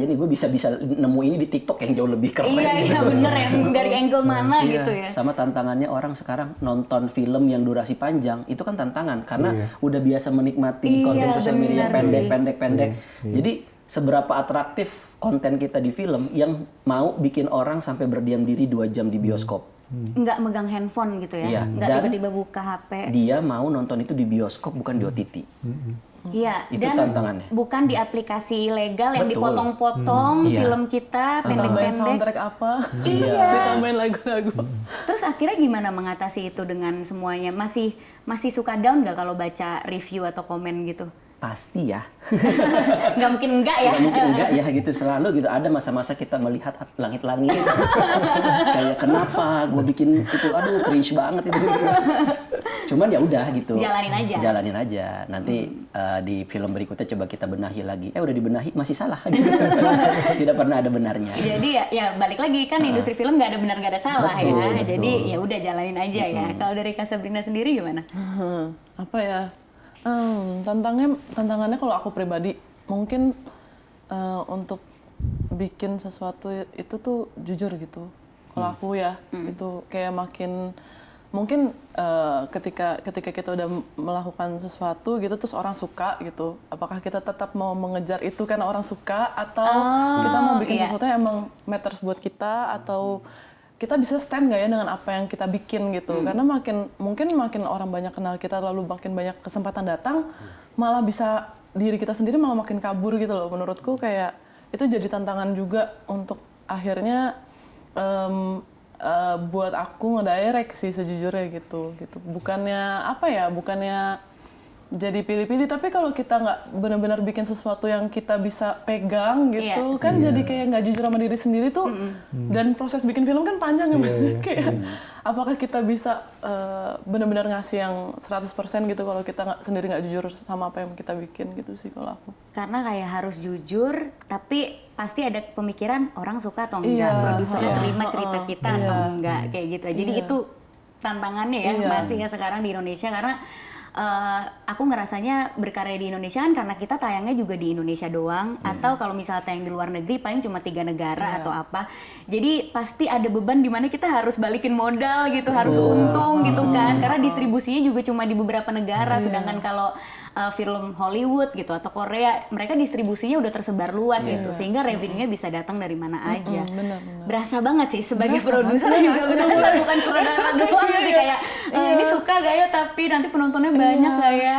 [SPEAKER 2] nih, gue bisa nemu ini di TikTok yang jauh lebih keren.
[SPEAKER 1] Iya bener yang dari angle mana gitu ya.
[SPEAKER 2] Sama tantangannya orang sekarang nonton film yang durasi panjang itu kan tantangan karena udah biasa menikmati konten sosial media pendek. Jadi seberapa atraktif konten kita di film yang mau bikin orang sampai berdiam diri 2 jam di bioskop.
[SPEAKER 1] Nggak megang handphone gitu ya,
[SPEAKER 2] Iya,
[SPEAKER 1] nggak
[SPEAKER 2] dan
[SPEAKER 1] tiba-tiba buka HP.
[SPEAKER 2] Dia mau nonton itu di bioskop bukan di OTT.
[SPEAKER 1] Iya,
[SPEAKER 2] Itu
[SPEAKER 1] dan
[SPEAKER 2] tantangannya.
[SPEAKER 1] bukan di aplikasi ilegal yang
[SPEAKER 2] Betul.
[SPEAKER 1] dipotong-potong
[SPEAKER 2] Iya.
[SPEAKER 1] film kita
[SPEAKER 4] Tambahin
[SPEAKER 1] pendek-pendek.
[SPEAKER 4] soundtrack apa?
[SPEAKER 1] Iya.
[SPEAKER 4] Ditambahin lagu-lagu.
[SPEAKER 1] Terus akhirnya gimana mengatasi itu dengan semuanya? Masih suka down nggak kalau baca review atau komen gitu?
[SPEAKER 2] Pasti ya.
[SPEAKER 1] Nggak mungkin enggak ya?
[SPEAKER 2] Nggak mungkin enggak ya gitu, selalu gitu ada masa-masa kita melihat langit-langit kayak kenapa gue bikin itu, aduh cringe banget itu. Cuman ya udah gitu. Jalanin aja. Nanti di film berikutnya coba kita benahi lagi. Udah dibenahi masih salah. Tidak pernah ada benarnya.
[SPEAKER 1] Jadi ya balik lagi kan industri film nggak ada benar nggak ada salah.
[SPEAKER 2] Betul.
[SPEAKER 1] Jadi ya udah jalanin aja ya. Kalau dari Kak Sabrina sendiri gimana?
[SPEAKER 4] Apa ya? Tantangannya kalau aku pribadi mungkin untuk bikin sesuatu itu tuh jujur gitu. Kalau aku ya itu kayak mungkin ketika kita udah melakukan sesuatu gitu terus orang suka gitu, apakah kita tetap mau mengejar itu karena orang suka atau kita mau bikin sesuatu yang emang matters buat kita, atau kita bisa stand nggak ya dengan apa yang kita bikin gitu. Karena makin orang banyak kenal kita, lalu makin banyak kesempatan datang, malah bisa diri kita sendiri malah makin kabur gitu loh. Menurutku kayak itu jadi tantangan juga untuk akhirnya buat aku ngedirect sih sejujurnya gitu. Bukannya jadi pilih-pilih, tapi kalau kita nggak benar-benar bikin sesuatu yang kita bisa pegang gitu, kan jadi kayak nggak jujur sama diri sendiri tuh. Dan proses bikin film kan panjang ya Mas. Kayak apakah kita bisa benar-benar ngasih yang 100% gitu kalau kita sendiri nggak jujur sama apa yang kita bikin gitu sih kalau aku.
[SPEAKER 1] Karena kayak harus jujur, tapi pasti ada pemikiran orang suka atau enggak, produsernya terima cerita kita atau enggak, kayak gitu. Jadi itu tantangannya ya masih ya sekarang di Indonesia, karena aku ngerasanya berkarya di Indonesia kan karena kita tayangnya juga di Indonesia doang, atau kalau misalnya tayang di luar negeri paling cuma 3 negara atau apa. Jadi pasti ada beban di mana kita harus balikin modal gitu, harus untung gitu kan, karena distribusinya juga cuma di beberapa negara. Sedangkan kalau film Hollywood gitu atau Korea, mereka distribusinya udah tersebar luas gitu, sehingga revenue-nya bisa datang dari mana aja. Berasa banget sih sebagai produser juga berasa, bukan sutradara doang sih, kayak ini suka gak ya, tapi nanti penontonnya banyak lah ya.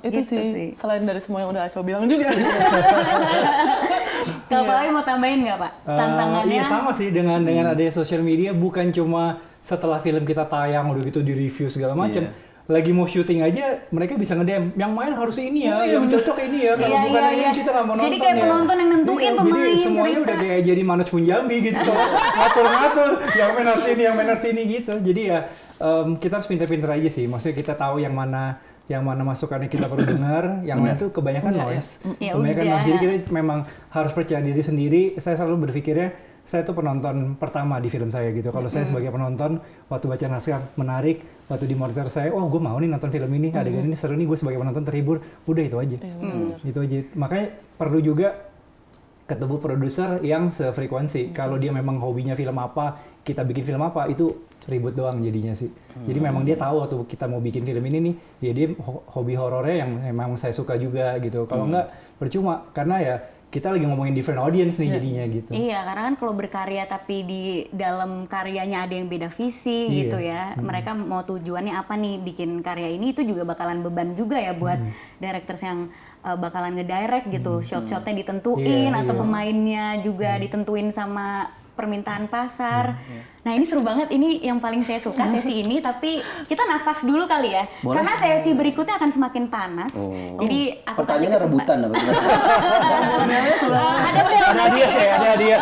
[SPEAKER 4] Itu gitu sih selain dari semua yang udah Aco bilang juga.
[SPEAKER 1] Kalau Pak Awi mau tambahin nggak Pak tantangannya?
[SPEAKER 3] Iya sama sih dengan adanya sosial media, bukan cuma setelah film kita tayang udah gitu di review segala macam, lagi mau syuting aja mereka bisa nge-DM yang main harus ini ya, yang cocok ini ya, kalau bukan ini kita nggak mau nonton.
[SPEAKER 1] Jadi kayak penonton yang nentuin pemain
[SPEAKER 3] jadi semuanya
[SPEAKER 1] cerita.
[SPEAKER 3] udah kayak jadi Manoj Punjabi gitu, soal ngatur-ngatur yang main harus ini, yang main harus ini gitu. Jadi ya kita harus pinter-pinter aja sih, maksudnya kita tahu yang mana masukannya kita perlu dengar, yang mana tuh kebanyakan noise.
[SPEAKER 1] Ya
[SPEAKER 3] Kebanyakan
[SPEAKER 1] udah.
[SPEAKER 3] noise. Jadi kita memang harus percaya diri sendiri. Saya selalu berpikirnya, saya tuh penonton pertama di film saya gitu. Kalau saya sebagai penonton, waktu baca naskah menarik, waktu di monitor saya, oh gue mau nih nonton film ini, adegan ini seru nih, gue sebagai penonton terhibur, udah itu aja. Itu aja. Makanya perlu juga ketemu produser yang sefrekuensi. Kalau dia memang hobinya film apa, kita bikin film apa, itu ribut doang jadinya sih. Jadi memang dia tahu waktu kita mau bikin film ini nih, ya dia hobi horornya yang memang saya suka juga gitu. Kalau enggak percuma, karena ya kita lagi ngomongin different audience nih jadinya gitu.
[SPEAKER 1] Iya, karena kan kalau berkarya tapi di dalam karyanya ada yang beda visi gitu ya. Mereka mau tujuannya apa nih bikin karya ini, itu juga bakalan beban juga ya buat directors yang bakalan ngedirect gitu. Shot-shotnya ditentuin atau pemainnya juga ditentuin sama permintaan pasar. Nah ini seru banget, ini yang paling saya suka sesi ini, tapi kita nafas dulu kali ya.
[SPEAKER 2] Boleh.
[SPEAKER 1] Karena sesi berikutnya akan semakin panas. Jadi aku kasih
[SPEAKER 2] Pertanyaannya rebutan apa?
[SPEAKER 1] ada bel nanti.
[SPEAKER 3] Ada hadiah.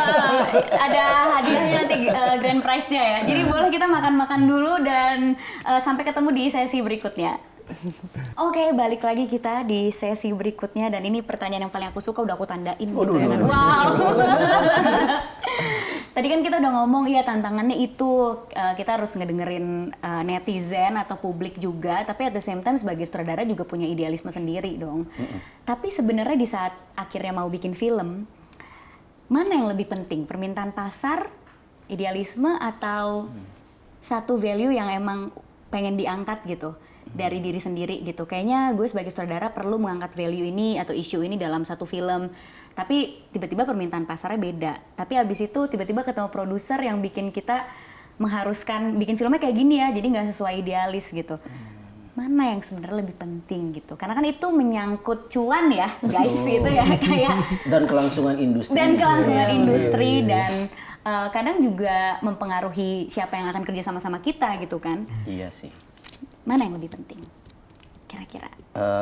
[SPEAKER 1] Ada hadiahnya nanti grand prize-nya ya. Jadi boleh kita makan-makan dulu dan sampai ketemu di sesi berikutnya. Oke, balik lagi kita di sesi berikutnya dan ini pertanyaan yang paling aku suka, udah aku tandain gitu ya kan. Wow. Tadi kan kita udah ngomong ya tantangannya itu kita harus ngedengerin netizen atau publik juga, tapi at the same time sebagai sutradara juga punya idealisme sendiri dong. Tapi sebenarnya di saat akhirnya mau bikin film, mana yang lebih penting? Permintaan pasar, idealisme, atau satu value yang emang pengen diangkat gitu dari diri sendiri gitu? Kayaknya gue sebagai sutradara perlu mengangkat value ini atau isu ini dalam satu film. Tapi tiba-tiba permintaan pasarnya beda. Tapi abis itu tiba-tiba ketemu produser yang bikin kita mengharuskan bikin filmnya kayak gini ya, jadi nggak sesuai idealis gitu. Mana yang sebenarnya lebih penting gitu? Karena kan itu menyangkut cuan ya, guys, gitu ya, kayak
[SPEAKER 2] Dan kelangsungan industri.
[SPEAKER 1] dan kelangsungan industri dan kadang juga mempengaruhi siapa yang akan kerja sama-sama kita gitu kan.
[SPEAKER 2] Iya sih.
[SPEAKER 1] Mana yang lebih penting? Kira-kira?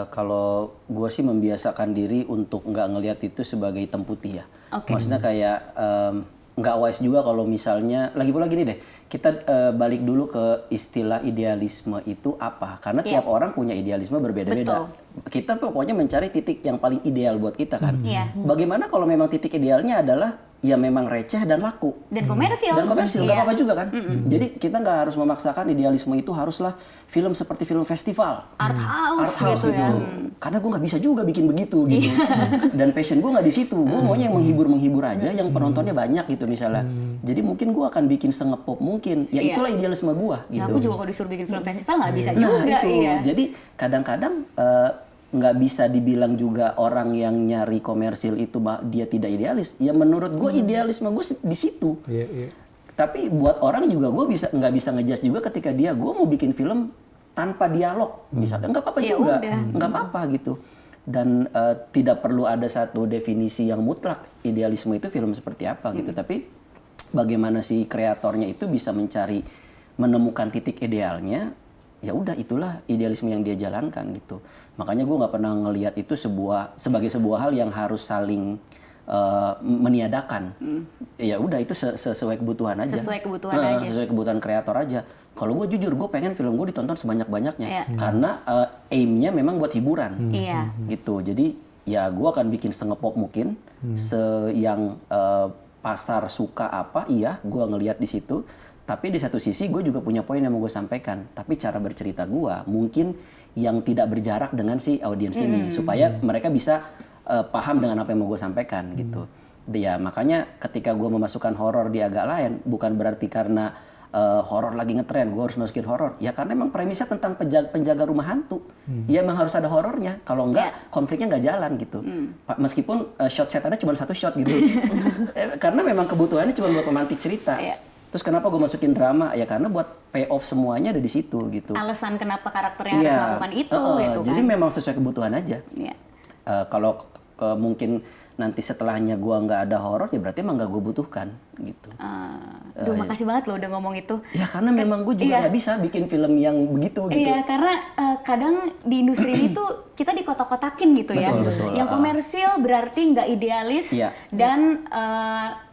[SPEAKER 2] Kalau gue sih membiasakan diri untuk nggak ngelihat itu sebagai hitam putih ya.
[SPEAKER 1] Oke.
[SPEAKER 2] Maksudnya kayak nggak wise juga kalau misalnya, lagi pula gini deh, kita balik dulu ke istilah idealisme itu apa. Karena tiap orang punya idealisme berbeda-beda. Kita pokoknya mencari titik yang paling ideal buat kita kan. Bagaimana kalau memang titik idealnya adalah ya memang receh dan laku.
[SPEAKER 1] Dan komersil.
[SPEAKER 2] Dan komersil, nggak apa-apa juga kan. Jadi kita nggak harus memaksakan idealisme itu haruslah film seperti film festival.
[SPEAKER 1] Art house gitu ya.
[SPEAKER 2] Karena gue nggak bisa juga bikin begitu gitu. Dan passion gue nggak di situ. Gue maunya yang menghibur aja, yang penontonnya banyak gitu misalnya. Jadi mungkin gue akan bikin sengepop mungkin. Ya itulah idealisme gue gitu.
[SPEAKER 1] Ya, aku juga kalau disuruh bikin film festival nggak bisa
[SPEAKER 2] Nah
[SPEAKER 1] juga.
[SPEAKER 2] itu.
[SPEAKER 1] Iya.
[SPEAKER 2] Jadi kadang-kadang nggak bisa dibilang juga orang yang nyari komersil itu dia tidak idealis. Ya menurut gue idealisme gue di situ. Tapi buat orang juga gue nggak bisa ngejudge juga ketika gue mau bikin film tanpa dialog misalnya, nggak apa-apa
[SPEAKER 1] Ya
[SPEAKER 2] juga,
[SPEAKER 1] udah.
[SPEAKER 2] nggak apa-apa gitu. Dan tidak perlu ada satu definisi yang mutlak idealisme itu film seperti apa gitu. Tapi bagaimana si kreatornya itu bisa menemukan titik idealnya, ya udah itulah idealisme yang dia jalankan gitu. Makanya gue nggak pernah ngelihat itu sebagai sebuah hal yang harus saling meniadakan. Ya udah itu sesuai kebutuhan aja.
[SPEAKER 1] Sesuai kebutuhan aja.
[SPEAKER 2] Sesuai kebutuhan kreator aja. Kalau gue jujur, gue pengen film gue ditonton sebanyak-banyaknya. Karena aim-nya memang buat hiburan.
[SPEAKER 1] Iya.
[SPEAKER 2] Gitu. Jadi ya gue akan bikin sengepop mungkin. Yang pasar suka apa, iya gue ngelihat di situ. Tapi di satu sisi gue juga punya poin yang mau gue sampaikan. Tapi cara bercerita gue mungkin yang tidak berjarak dengan si audiens ini. Supaya mereka bisa paham dengan apa yang mau gue sampaikan gitu. Ya makanya ketika gue memasukkan horor di agak lain, bukan berarti karena horor lagi ngetren gue harus masukin horor. Ya karena emang premisnya tentang penjaga rumah hantu. Ya emang harus ada horornya. Kalau enggak konfliknya nggak jalan gitu. Meskipun shot setannya cuma satu shot gitu. Karena memang kebutuhannya cuma buat memantik cerita. Terus kenapa gue masukin drama? Ya karena buat payoff semuanya ada di situ gitu.
[SPEAKER 1] Alasan kenapa karakternya harus melakukan itu gitu kan.
[SPEAKER 2] Jadi memang sesuai kebutuhan aja. Kalau mungkin nanti setelahnya gue nggak ada horor, ya berarti emang nggak gue butuhkan gitu.
[SPEAKER 1] Duh, makasih banget loh udah ngomong itu.
[SPEAKER 2] Ya karena memang gue juga nggak bisa bikin film yang begitu gitu.
[SPEAKER 1] Iya, karena kadang di industri ini tuh kita dikotak-kotakin gitu ya.
[SPEAKER 2] Betul.
[SPEAKER 1] Yang komersil berarti nggak idealis
[SPEAKER 2] Iya.
[SPEAKER 1] dan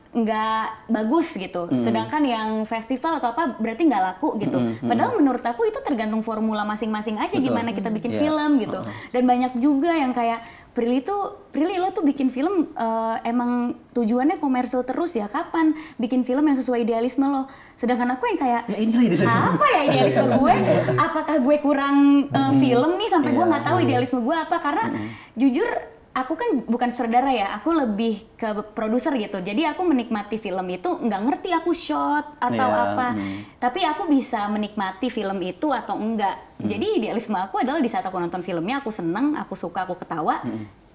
[SPEAKER 1] nggak bagus gitu. Sedangkan yang festival atau apa berarti nggak laku gitu. Padahal menurut aku itu tergantung formula masing-masing aja gimana kita bikin film gitu. Dan banyak juga yang kayak Prilly lo tuh bikin film emang tujuannya komersil terus ya, kapan bikin film yang sesuai idealisme lo? Sedangkan aku yang kayak
[SPEAKER 2] Ya inilah idealisme.
[SPEAKER 1] apa ya idealisme gue? Apakah gue kurang film nih sampai gue nggak tahu idealisme gue apa? Karena jujur aku kan bukan sutradara ya, aku lebih ke produser gitu. Jadi aku menikmati film itu nggak ngerti aku shot atau apa. Tapi aku bisa menikmati film itu atau enggak. Jadi idealisme aku adalah di saat aku nonton filmnya aku seneng, aku suka, aku ketawa.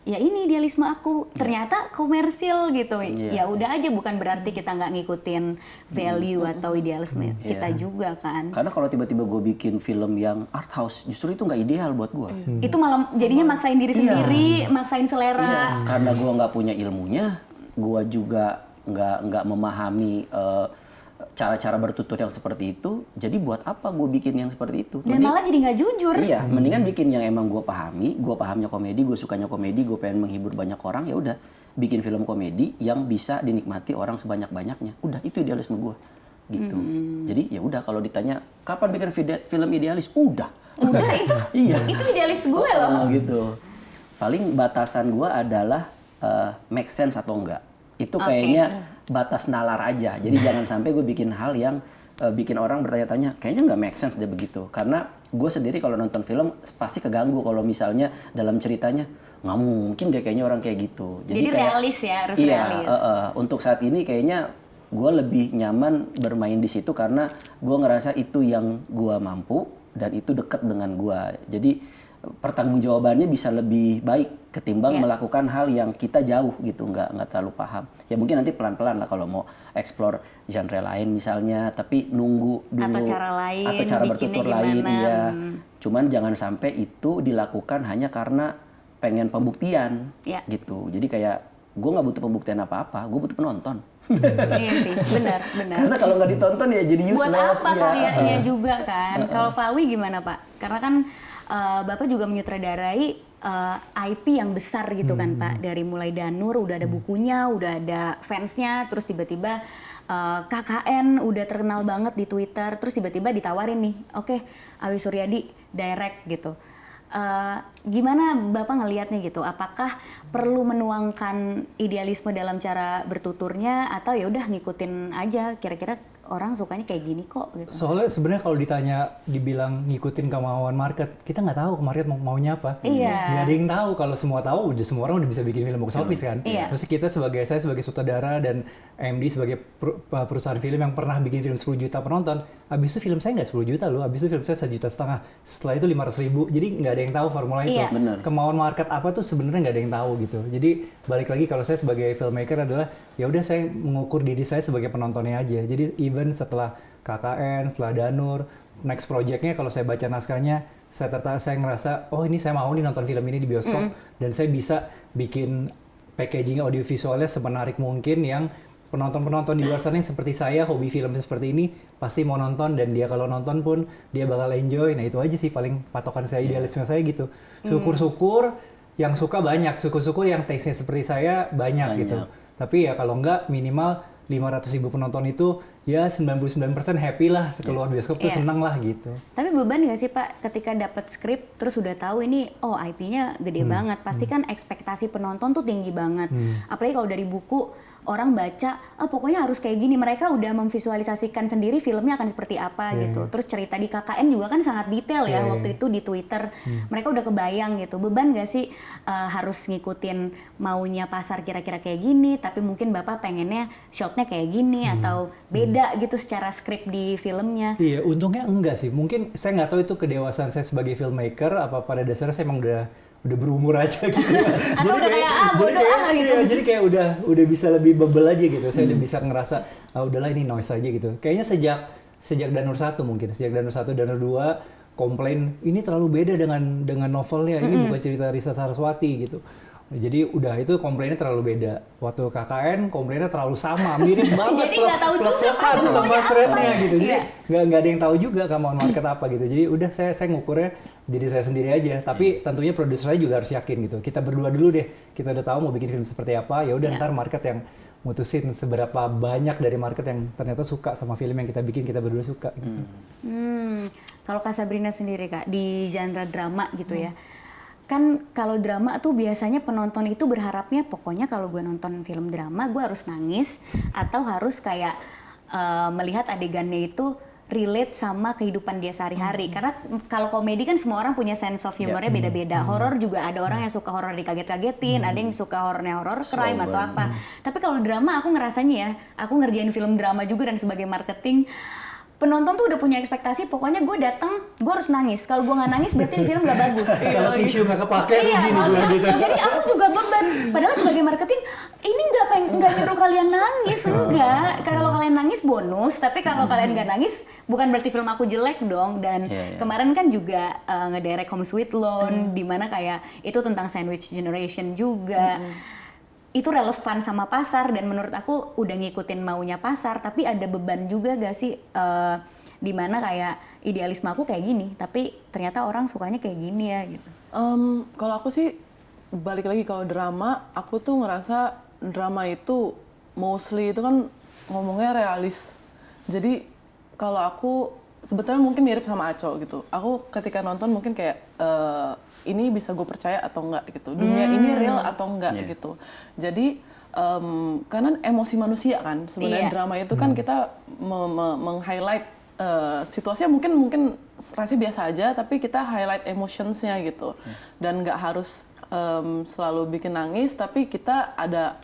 [SPEAKER 1] Ya ini idealisme aku. Ternyata komersil gitu. Ya udah aja, bukan berarti kita nggak ngikutin value atau idealisme kita juga kan.
[SPEAKER 2] Karena kalau tiba-tiba gue bikin film yang art house, justru itu nggak ideal buat gue.
[SPEAKER 1] Itu malah jadinya maksain diri sendiri, maksain selera.
[SPEAKER 2] Karena gue nggak punya ilmunya, gue juga nggak memahami cara-cara bertutur yang seperti itu. Jadi buat apa gue bikin yang seperti itu?
[SPEAKER 1] Dan malah jadi nggak jujur.
[SPEAKER 2] Iya, mendingan bikin yang emang gue pahami. Gue pahamnya komedi, gue sukanya komedi, gue pengen menghibur banyak orang. Ya udah, bikin film komedi yang bisa dinikmati orang sebanyak-banyaknya. Udah, itu idealisme gue, gitu. Jadi ya udah, kalau ditanya kapan bikin film idealis, udah
[SPEAKER 1] itu.
[SPEAKER 2] Iya.
[SPEAKER 1] Itu idealis gue loh.
[SPEAKER 2] Gitu. Paling batasan gue adalah make sense atau enggak. Itu kayaknya batas nalar aja. Jadi jangan sampai gue bikin hal yang bikin orang bertanya-tanya, kayaknya nggak make sense aja begitu. Karena gue sendiri kalau nonton film pasti keganggu kalau misalnya dalam ceritanya nggak mungkin deh kayaknya orang kayak gitu.
[SPEAKER 1] Jadi
[SPEAKER 2] kayak,
[SPEAKER 1] realis ya, harus
[SPEAKER 2] iya,
[SPEAKER 1] realis.
[SPEAKER 2] Untuk saat ini kayaknya gue lebih nyaman bermain di situ karena gue ngerasa itu yang gue mampu dan itu dekat dengan gue. Jadi pertanggungjawabannya bisa lebih baik ketimbang melakukan hal yang kita jauh gitu, nggak terlalu paham. Ya mungkin nanti pelan-pelan lah kalau mau explore genre lain misalnya, tapi nunggu dulu
[SPEAKER 1] Atau cara lain,
[SPEAKER 2] atau cara bertutur
[SPEAKER 1] bikinnya
[SPEAKER 2] lain
[SPEAKER 1] gimana.
[SPEAKER 2] ya. Cuman jangan sampai itu dilakukan hanya karena pengen pembuktian gitu. Jadi kayak gue nggak butuh pembuktian apa-apa, gue butuh penonton.
[SPEAKER 1] Iya sih, benar.
[SPEAKER 2] Karena kalau nggak ditonton ya jadi useless.
[SPEAKER 1] Buat apa karyanya juga kan? Kalau Pak Awi gimana Pak? Karena kan Bapak juga menyutradarai IP yang besar gitu kan Pak. Dari mulai Danur udah ada bukunya, udah ada fansnya, terus tiba-tiba KKN udah terkenal banget di Twitter, terus tiba-tiba ditawarin nih, oke, Awi Suryadi direct gitu. Gimana Bapak ngelihatnya gitu? Apakah perlu menuangkan idealisme dalam cara bertuturnya atau ya udah ngikutin aja, kira-kira orang sukanya kayak gini kok gitu?
[SPEAKER 3] Soalnya sebenarnya kalau dibilang ngikutin kemauan market, kita nggak tahu market maunya apa.
[SPEAKER 1] Iya.
[SPEAKER 3] Nggak ada yang tahu. Kalau semua tahu, semua orang udah bisa bikin film box office kan.
[SPEAKER 1] Iya.
[SPEAKER 3] Terus saya sebagai sutradara dan MD sebagai perusahaan film yang pernah bikin film 10 juta penonton, abis itu film saya nggak 10 juta loh, abis itu film saya 1,5 juta. Setelah itu 500.000. Jadi nggak ada yang tahu formula itu.
[SPEAKER 1] Iya.
[SPEAKER 2] Benar.
[SPEAKER 3] Kemauan market apa tuh sebenarnya nggak ada yang tahu gitu. Jadi balik lagi kalau saya sebagai filmmaker adalah ya udah saya mengukur diri saya sebagai penontonnya aja. Jadi even setelah KKN, setelah Danur, next projectnya kalau saya baca naskahnya, saya ngerasa oh ini saya mau nih nonton film ini di bioskop dan saya bisa bikin packaging audiovisualnya semenarik mungkin yang penonton-penonton di luar sana yang seperti saya, hobi film seperti ini pasti mau nonton dan dia kalau nonton pun dia bakal enjoy. Nah itu aja sih paling patokan saya, idealisme saya gitu. Syukur-syukur yang suka banyak, syukur-syukur yang taste-nya seperti saya banyak gitu. Tapi ya kalau enggak minimal 500.000 penonton itu ya 99% happy lah keluar bioskop tuh seneng lah gitu.
[SPEAKER 1] Tapi beban nggak sih Pak ketika dapat skrip terus udah tahu ini IP-nya gede banget, pasti kan ekspektasi penonton tuh tinggi banget. Apalagi kalau dari buku orang baca, pokoknya harus kayak gini, mereka udah memvisualisasikan sendiri filmnya akan seperti apa gitu. Terus cerita di KKN juga kan sangat detail ya waktu itu di Twitter, mereka udah kebayang gitu. Beban gak sih harus ngikutin maunya pasar kira-kira kayak gini, tapi mungkin Bapak pengennya shotnya kayak gini atau beda gitu secara skrip di filmnya.
[SPEAKER 3] Iya, untungnya enggak sih. Mungkin saya nggak tahu itu kedewasaan saya sebagai filmmaker apa pada dasarnya saya emang udah berumur aja gitu ya.
[SPEAKER 1] Atau udah kayak bodoh gitu.
[SPEAKER 3] Iya, jadi kayak udah bisa lebih bebel aja gitu. Saya udah bisa ngerasa udahlah ini noise aja gitu. Kayaknya sejak Danur 1 mungkin, sejak Danur 1 Danur 2 komplain ini terlalu beda dengan novelnya. Ini bukan cerita Risa Saraswati gitu. Jadi udah itu komplainnya terlalu beda. Waktu KKN komplainnya terlalu sama, mirip banget.
[SPEAKER 1] Jadi nggak tahu juga
[SPEAKER 3] plot-plotan
[SPEAKER 1] pasar
[SPEAKER 3] sama
[SPEAKER 1] maunya
[SPEAKER 3] thread-nya
[SPEAKER 1] apa.
[SPEAKER 3] gitu. Jadi
[SPEAKER 1] Iya.
[SPEAKER 3] nggak ada yang tahu juga kan mau market apa gitu. Jadi udah saya ngukurnya jadi saya sendiri aja. Tapi tentunya produsernya juga harus yakin gitu. Kita berdua dulu deh. Kita udah tahu mau bikin film seperti apa. Ya udah ntar market yang mutusin seberapa banyak dari market yang ternyata suka sama film yang kita bikin, kita berdua suka gitu.
[SPEAKER 1] Kalau Kak Sabrina sendiri Kak, di genre drama gitu ya. Kan kalau drama tuh biasanya penonton itu berharapnya pokoknya kalau gue nonton film drama gue harus nangis atau harus kayak melihat adegannya itu relate sama kehidupan dia sehari-hari. Karena kalau komedi kan semua orang punya sense of humornya beda-beda. Horor juga ada orang yang suka horor dikaget-kagetin, ada yang suka horornya horor crime atau apa. Tapi kalau drama aku ngerasanya ya, aku ngerjain film drama juga dan sebagai marketing, penonton tuh udah punya ekspektasi pokoknya gue datang gue harus nangis, kalau gue nggak nangis berarti di film nggak bagus.
[SPEAKER 3] Kalau tisu nggak kepake
[SPEAKER 1] Iya,
[SPEAKER 3] gini gue gitu.
[SPEAKER 1] jadi aku juga beban. Padahal sebagai marketing ini nggak nyuruh kalian nangis, enggak. Kalau kalian nangis bonus, tapi kalau kalian nggak nangis bukan berarti film aku jelek dong. Dan kemarin kan juga ngedirect Home Sweet Loan, di mana kayak itu tentang sandwich generation juga. Itu relevan sama pasar dan menurut aku udah ngikutin maunya pasar, tapi ada beban juga gak sih di mana kayak idealisme aku kayak gini tapi ternyata orang sukanya kayak gini ya gitu.
[SPEAKER 4] Kalau aku sih balik lagi kalau drama, aku tuh ngerasa drama itu mostly itu kan ngomongnya realis. Jadi kalau aku sebetulnya mungkin mirip sama Aco gitu. Aku ketika nonton mungkin kayak ini bisa gue percaya atau enggak gitu. Dunia ini real atau enggak gitu. Jadi karena emosi manusia kan sebenarnya drama itu kan kita meng-highlight situasinya mungkin rasanya biasa aja tapi kita highlight emotionsnya gitu. Dan nggak harus selalu bikin nangis tapi kita ada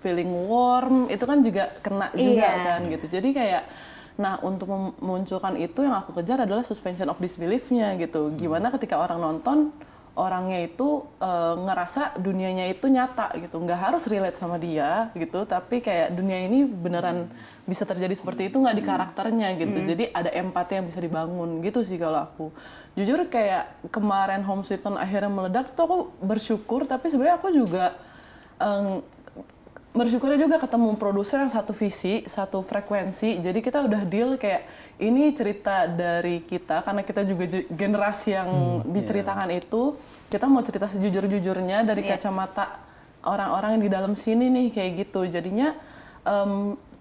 [SPEAKER 4] feeling warm itu kan juga kena juga kan gitu. Jadi kayak nah, untuk memunculkan itu yang aku kejar adalah suspension of disbelief-nya gitu. Gimana ketika orang nonton, orangnya itu ngerasa dunianya itu nyata gitu. Nggak harus relate sama dia gitu, tapi kayak dunia ini beneran bisa terjadi seperti itu nggak di karakternya gitu. Jadi ada empati yang bisa dibangun gitu sih kalau aku. Jujur kayak kemarin Home Sweet Loan akhirnya meledak tuh aku bersyukur, tapi sebenarnya aku juga bersyukurnya juga ketemu produser yang satu visi, satu frekuensi. Jadi kita udah deal kayak ini cerita dari kita karena kita juga generasi yang diceritakan itu. Kita mau cerita sejujur-jujurnya dari kacamata orang-orang yang di dalam sini nih kayak gitu. Jadinya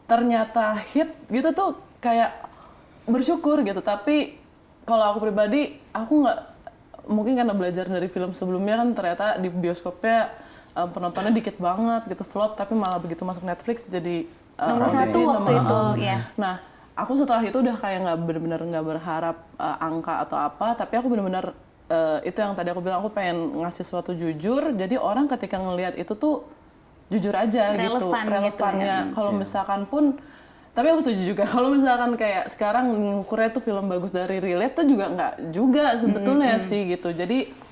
[SPEAKER 4] ternyata hit gitu tuh kayak bersyukur gitu. Tapi kalau aku pribadi aku nggak, mungkin karena belajar dari film sebelumnya kan ternyata di bioskopnya penontonnya dikit banget gitu, flop, tapi malah begitu masuk Netflix jadi
[SPEAKER 1] nomor satu waktu itu ya.
[SPEAKER 4] Nah, aku setelah itu udah kayak benar-benar nggak berharap angka atau apa, tapi aku benar-benar itu yang tadi aku bilang, aku pengen ngasih sesuatu jujur, jadi orang ketika ngelihat itu tuh jujur aja gitu, relevannya. Kalau misalkan pun, tapi aku setuju juga kalau misalkan kayak sekarang ngukurnya tuh film bagus dari relate tuh juga nggak juga sebetulnya sih gitu. Jadi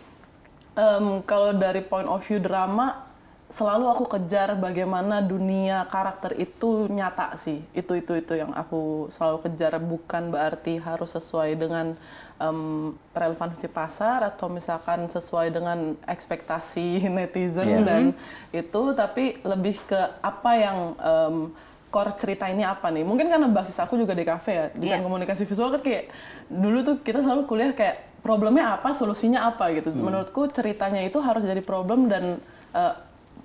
[SPEAKER 4] kalau dari point of view drama, selalu aku kejar bagaimana dunia karakter itu nyata sih. Itu yang aku selalu kejar, bukan berarti harus sesuai dengan relevansi pasar atau misalkan sesuai dengan ekspektasi netizen dan itu, tapi lebih ke apa yang core cerita ini apa nih. Mungkin karena basis aku juga di kafe ya, desain komunikasi visual kan kayak dulu tuh kita selalu kuliah kayak problemnya apa, solusinya apa gitu. Menurutku ceritanya itu harus jadi problem dan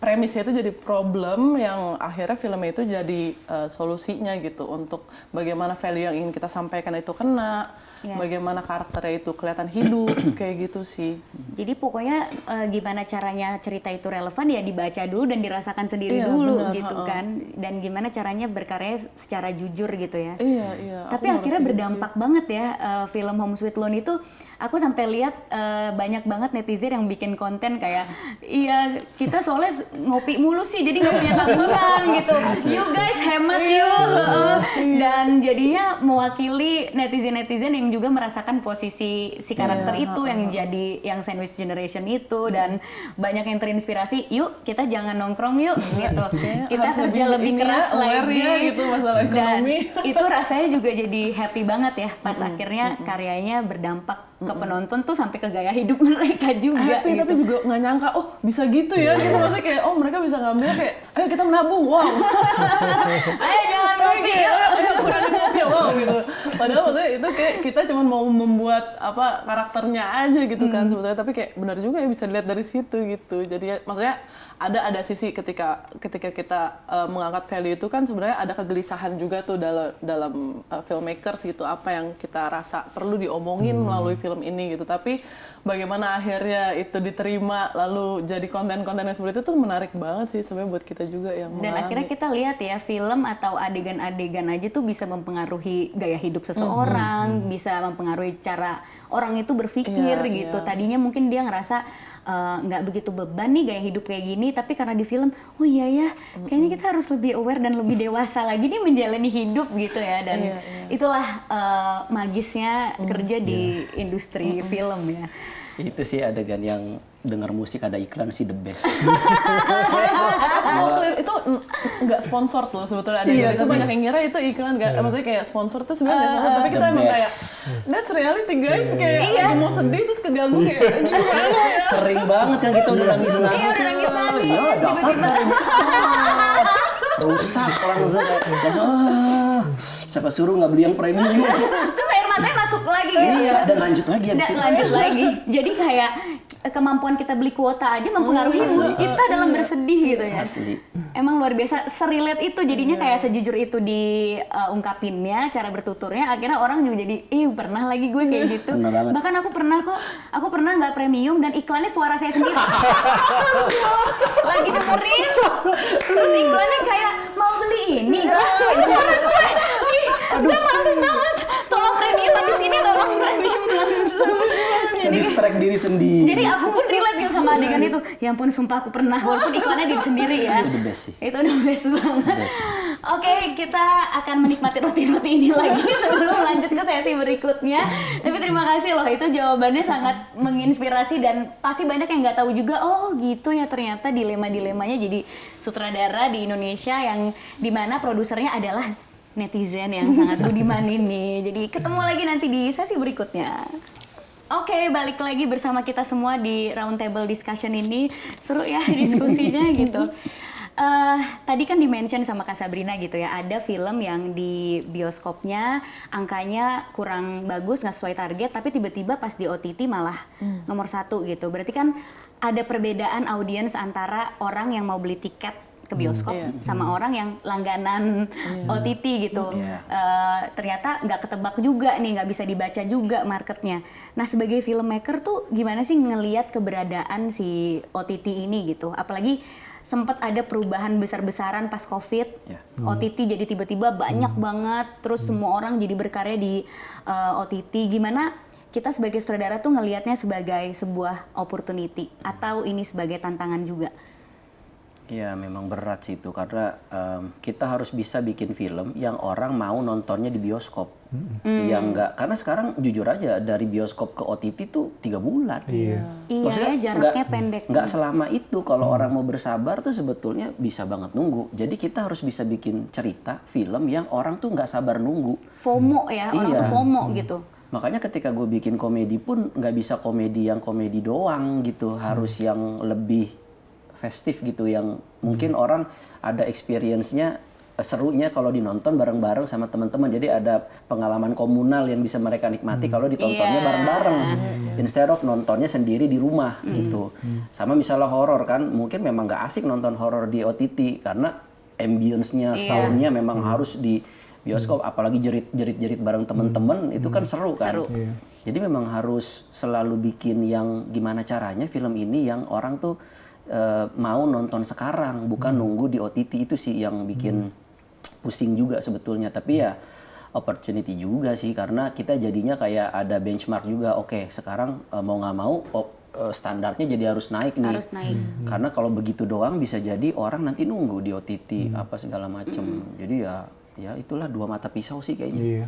[SPEAKER 4] premisnya itu jadi problem yang akhirnya filmnya itu jadi solusinya gitu untuk bagaimana value yang ingin kita sampaikan itu kena, bagaimana karakternya itu kelihatan hidup kayak gitu sih.
[SPEAKER 1] Jadi pokoknya gimana caranya cerita itu relevan ya dibaca dulu dan dirasakan sendiri dulu bener, gitu kan. Dan gimana caranya berkarya secara jujur gitu ya.
[SPEAKER 4] Iya.
[SPEAKER 1] Tapi akhirnya berdampak banget ya film Home Sweet Loan itu. Aku sampai lihat banyak banget netizen yang bikin konten kayak iya kita soalnya ngopi mulu sih, jadi nggak punya tabungan gitu. You guys hemat yuk. Dan jadinya mewakili netizen-netizen yang juga merasakan posisi si karakter itu yang jadi yang sandwich generation itu, dan banyak yang terinspirasi. Yuk kita jangan nongkrong yuk gitu. Kita
[SPEAKER 4] harus
[SPEAKER 1] kerja lebih keras lagi
[SPEAKER 4] gitu masalah ekonomi.
[SPEAKER 1] Dan itu rasanya juga jadi happy banget ya pas akhirnya karyanya berdampak ke penonton tuh sampai ke gaya hidup mereka juga
[SPEAKER 4] Happy,
[SPEAKER 1] gitu.
[SPEAKER 4] tapi juga nggak nyangka, oh bisa gitu ya, gitu maksudnya kayak, oh mereka bisa ngambil kayak, ayo kita menabung, wow.
[SPEAKER 1] Ayo jangan ngopi
[SPEAKER 4] Kayak,
[SPEAKER 1] yuk.
[SPEAKER 4] ayo kurangi ngopi, wow gitu. Padahal maksudnya itu kayak kita cuma mau membuat apa karakternya aja gitu kan sebetulnya, tapi kayak benar juga ya bisa dilihat dari situ gitu. Jadi ya, maksudnya ada sisi ketika kita mengangkat value itu kan sebenarnya ada kegelisahan juga tuh dalam filmmakers gitu, apa yang kita rasa perlu diomongin melalui film ini gitu. Tapi bagaimana akhirnya itu diterima lalu jadi konten-konten yang seperti itu tuh menarik banget sih sebenarnya buat kita juga yang
[SPEAKER 1] Dan
[SPEAKER 4] mengalami.
[SPEAKER 1] akhirnya kita lihat ya, film atau adegan-adegan aja tuh bisa mempengaruhi gaya hidup seseorang, bisa mempengaruhi cara orang itu berpikir
[SPEAKER 4] Iya,
[SPEAKER 1] gitu.
[SPEAKER 4] iya.
[SPEAKER 1] Tadinya mungkin dia ngerasa nggak begitu beban nih gaya hidup kayak gini, tapi karena di film, oh iya ya, kayaknya kita harus lebih aware dan lebih dewasa lagi nih menjalani hidup gitu ya. Dan
[SPEAKER 4] Iya,
[SPEAKER 1] itulah magisnya kerja di industri film ya.
[SPEAKER 2] Itu sih adegan yang dengar musik ada iklan sih the best.
[SPEAKER 4] Itu nggak sponsor loh sebetulnya ada itu banyak yang ngira itu iklan nggak, maksudnya kayak sponsor tuh sebenarnya nggak sponsor, tapi kita
[SPEAKER 2] The
[SPEAKER 4] emang kayak
[SPEAKER 2] best.
[SPEAKER 4] that's reality guys, kayak lagi mau sedih terus keganggu kayak gimana ya.
[SPEAKER 2] Sering banget kan kita udah nangis-nangis.
[SPEAKER 1] Iya, udah nangis-nangis,
[SPEAKER 2] Iya,
[SPEAKER 1] tiba-tiba.
[SPEAKER 2] rusak langsung siapa suruh nggak beli yang premium.
[SPEAKER 1] Terus air matanya masuk lagi gitu.
[SPEAKER 2] Iya, dan lanjut lagi habis
[SPEAKER 1] Dan
[SPEAKER 2] itu.
[SPEAKER 1] lanjut lagi. Jadi kayak kemampuan kita beli kuota aja mempengaruhi mood kita dalam bersedih gitu ya.
[SPEAKER 2] Asli.
[SPEAKER 1] Emang luar biasa, serelate itu jadinya kayak sejujur itu diungkapinnya, cara bertuturnya, akhirnya orang juga jadi, pernah lagi gue kayak gitu.
[SPEAKER 2] Pernah banget.
[SPEAKER 1] Bahkan aku pernah nggak premium dan iklannya suara saya sendiri. Lagi dengerin, terus iklannya kayak mau beli ini, ini suara gue. Ih, udah malu banget. Tolong premium habis ini, tolong premium langsung. Jadi
[SPEAKER 2] Distract diri sendiri.
[SPEAKER 1] jadi aku pun relate gitu sama adegan itu. Ya ampun, sumpah aku pernah, walaupun iklannya diri sendiri ya.
[SPEAKER 2] Itu the best sih.
[SPEAKER 1] Itu the best banget. Oke, kita akan menikmati roti-roti ini lagi sebelum lanjut ke sesi berikutnya. Tapi terima kasih loh, itu jawabannya sangat menginspirasi dan pasti banyak yang nggak tahu juga, oh gitu ya ternyata dilema-dilemanya jadi sutradara di Indonesia yang dimana produsernya adalah netizen yang sangat budiman ini. Jadi ketemu lagi nanti di sesi berikutnya. Oke, balik lagi bersama kita semua di round table discussion ini. Seru ya diskusinya gitu. Tadi kan di-mention sama Kak Sabrina gitu ya, ada film yang di bioskopnya angkanya kurang bagus, nggak sesuai target, tapi tiba-tiba pas di OTT malah nomor 1 gitu. Berarti kan ada perbedaan audiens antara orang yang mau beli tiket ke bioskop sama orang yang langganan OTT gitu. Ternyata nggak ketebak juga nih, nggak bisa dibaca juga marketnya. Nah sebagai filmmaker tuh gimana sih ngelihat keberadaan si OTT ini gitu? Apalagi sempat ada perubahan besar-besaran pas COVID, OTT jadi tiba-tiba banyak banget, terus semua orang jadi berkarya di OTT. Gimana kita sebagai sutradara tuh ngelihatnya sebagai sebuah opportunity atau ini sebagai tantangan juga?
[SPEAKER 2] Ya memang berat sih itu karena kita harus bisa bikin film yang orang mau nontonnya di bioskop. Yang enggak, karena sekarang jujur aja dari bioskop ke OTT tuh 3 bulan.
[SPEAKER 1] Iya,
[SPEAKER 2] Maksudnya
[SPEAKER 1] jaraknya pendek.
[SPEAKER 2] Nggak selama itu, kalau orang mau bersabar tuh sebetulnya bisa banget nunggu. Jadi kita harus bisa bikin cerita film yang orang tuh nggak sabar nunggu.
[SPEAKER 1] FOMO ya, orang tuh FOMO gitu.
[SPEAKER 2] Makanya ketika gue bikin komedi pun nggak bisa komedi yang komedi doang gitu, harus yang lebih festif gitu, yang mungkin orang ada experience-nya serunya kalau dinonton bareng-bareng sama teman-teman. Jadi ada pengalaman komunal yang bisa mereka nikmati kalau ditontonnya bareng-bareng. Instead of nontonnya sendiri di rumah gitu. Sama misalnya horor kan, mungkin memang nggak asik nonton horor di OTT karena ambience-nya, sound-nya memang harus di bioskop, apalagi jerit-jerit bareng teman-teman itu kan seru kan. Jadi memang harus selalu bikin yang gimana caranya film ini yang orang tuh mau nonton sekarang, bukan nunggu di OTT. Itu sih yang bikin pusing juga sebetulnya. Tapi ya opportunity juga sih, karena kita jadinya kayak ada benchmark juga. Oke, sekarang mau nggak mau standarnya jadi harus naik nih.
[SPEAKER 1] Harus naik.
[SPEAKER 2] Karena kalau begitu doang bisa jadi orang nanti nunggu di OTT apa segala macem. Jadi ya itulah dua mata pisau sih kayaknya.
[SPEAKER 3] Iya.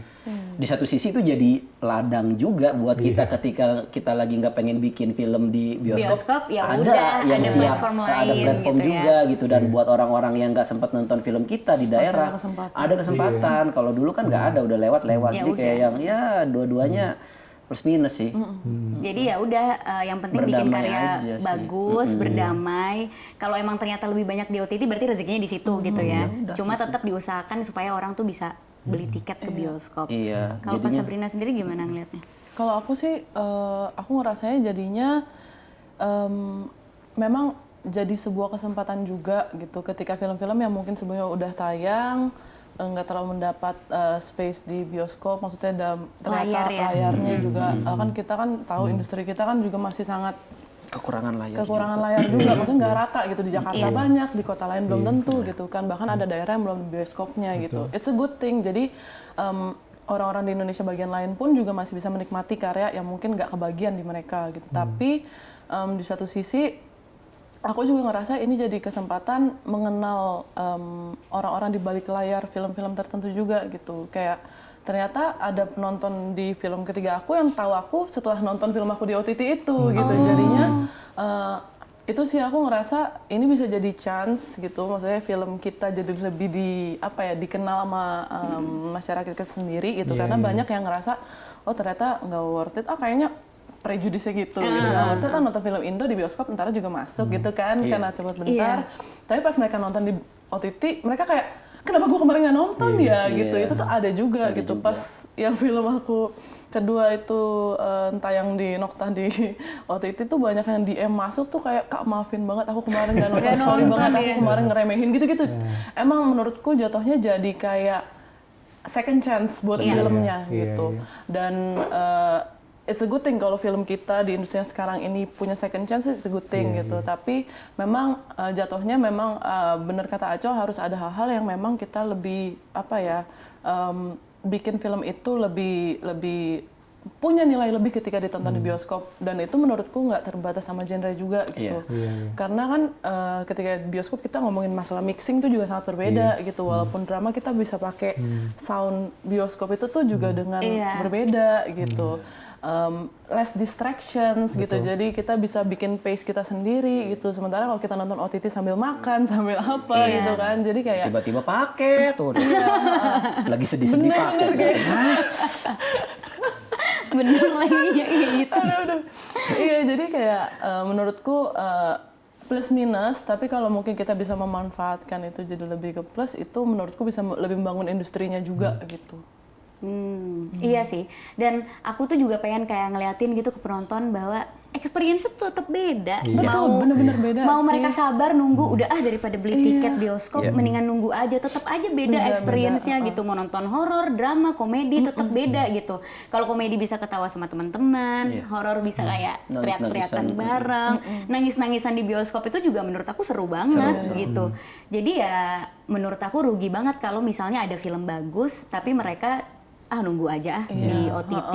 [SPEAKER 2] Di satu sisi itu jadi ladang juga buat kita ketika kita lagi nggak pengen bikin film di bioskop,
[SPEAKER 1] ya
[SPEAKER 2] ada
[SPEAKER 1] udah,
[SPEAKER 2] yang
[SPEAKER 1] ada
[SPEAKER 2] siap,
[SPEAKER 1] platform
[SPEAKER 2] ada
[SPEAKER 1] lain
[SPEAKER 2] platform
[SPEAKER 1] gitu
[SPEAKER 2] juga gitu. Dan buat orang-orang yang nggak sempat nonton film kita di daerah, ada kesempatan. Kalau dulu kan nggak ada, udah lewat.
[SPEAKER 1] Ya
[SPEAKER 2] Jadi kayak
[SPEAKER 1] udah.
[SPEAKER 2] yang ya dua-duanya plus minus sih.
[SPEAKER 1] Jadi ya udah, yang penting bikin
[SPEAKER 2] Berdamai
[SPEAKER 1] karya
[SPEAKER 2] aja sih.
[SPEAKER 1] bagus, berdamai. Kalau emang ternyata lebih banyak di OTT berarti rezekinya di situ gitu ya. Cuma tetap diusahakan supaya orang tuh bisa beli tiket ke bioskop.
[SPEAKER 2] Iya,
[SPEAKER 1] Kalau Kak
[SPEAKER 2] jadinya-
[SPEAKER 1] Sabrina sendiri gimana ngelihatnya?
[SPEAKER 4] Kalau aku sih, aku ngerasanya jadinya memang jadi sebuah kesempatan juga gitu ketika film-film yang mungkin sebelumnya udah tayang nggak terlalu mendapat space di bioskop, maksudnya ternyata
[SPEAKER 1] Layar ya?
[SPEAKER 4] layarnya juga kan kita kan tahu industri kita kan juga masih sangat
[SPEAKER 2] Kekurangan
[SPEAKER 4] layar juga, maksudnya nggak rata gitu di Jakarta banyak, di kota lain belum tentu gitu kan, bahkan ada daerah yang belum bioskopnya gitu. It's a good thing. Jadi orang-orang di Indonesia bagian lain pun juga masih bisa menikmati karya yang mungkin nggak kebagian di mereka gitu. Tapi di satu sisi aku juga ngerasa ini jadi kesempatan mengenal orang-orang di balik layar film-film tertentu juga gitu. Kayak ternyata ada penonton di film ketiga aku yang tahu aku setelah nonton film aku di OTT itu gitu. Jadinya itu sih aku ngerasa ini bisa jadi chance gitu. Maksudnya film kita jadi lebih dikenal sama masyarakat kita sendiri gitu. Karena banyak yang ngerasa oh ternyata nggak worth it. Kayaknya prejudisnya gitu. Nggak worth it nonton film Indo di bioskop ntar juga masuk gitu kan. Karena cepet bentar. Tapi pas mereka nonton di OTT mereka kayak kenapa gue kemarin nggak nonton ya gitu. Itu tuh ada juga gitu. Pas yang film aku kedua itu tayang di Nokta di OTT tuh banyak yang DM masuk tuh kayak Kak maafin banget aku kemarin nggak nonton, sorry banget aku kemarin ngeremehin gitu-gitu. Emang menurutku jatuhnya jadi kayak second chance buat filmnya gitu. Dan it's a good thing kalau film kita di industri yang sekarang ini punya second chance, it's a good thing gitu. Tapi memang jatuhnya memang benar kata Aco harus ada hal-hal yang memang kita lebih bikin film itu lebih punya nilai lebih ketika ditonton di bioskop, dan itu menurutku nggak terbatas sama genre juga gitu. Karena kan ketika di bioskop kita ngomongin masalah mixing tuh juga sangat berbeda gitu. Walaupun drama kita bisa pakai sound bioskop itu tuh juga dengan berbeda gitu. Less distractions gitu, jadi kita bisa bikin pace kita sendiri gitu. Sementara kalau kita nonton OTT sambil makan, sambil apa gitu kan, jadi kayak
[SPEAKER 2] tiba-tiba pakai tuh. Lagi sedih-sedih pakai.
[SPEAKER 1] Bener lagi ya gitu.
[SPEAKER 4] Aduh. Iya, jadi kayak menurutku plus minus, tapi kalau mungkin kita bisa memanfaatkan itu jadi lebih ke plus, itu menurutku bisa lebih membangun industrinya juga gitu.
[SPEAKER 1] Iya sih, dan aku tuh juga pengen kayak ngeliatin gitu ke penonton bahwa experience tuh tetap beda.
[SPEAKER 4] Betul, bener-bener beda
[SPEAKER 1] mau
[SPEAKER 4] sih.
[SPEAKER 1] mereka sabar nunggu udah daripada beli tiket bioskop mendingan nunggu aja, tetap aja beda experience-nya gitu. Mau nonton horor, drama, komedi tetap beda gitu. Kalau komedi bisa ketawa sama teman-teman, horor bisa kayak teriak-teriakan bareng, nangis-nangisan di bioskop itu juga menurut aku seru banget gitu. Jadi ya menurut aku rugi banget kalau misalnya ada film bagus tapi mereka nunggu aja di OTT,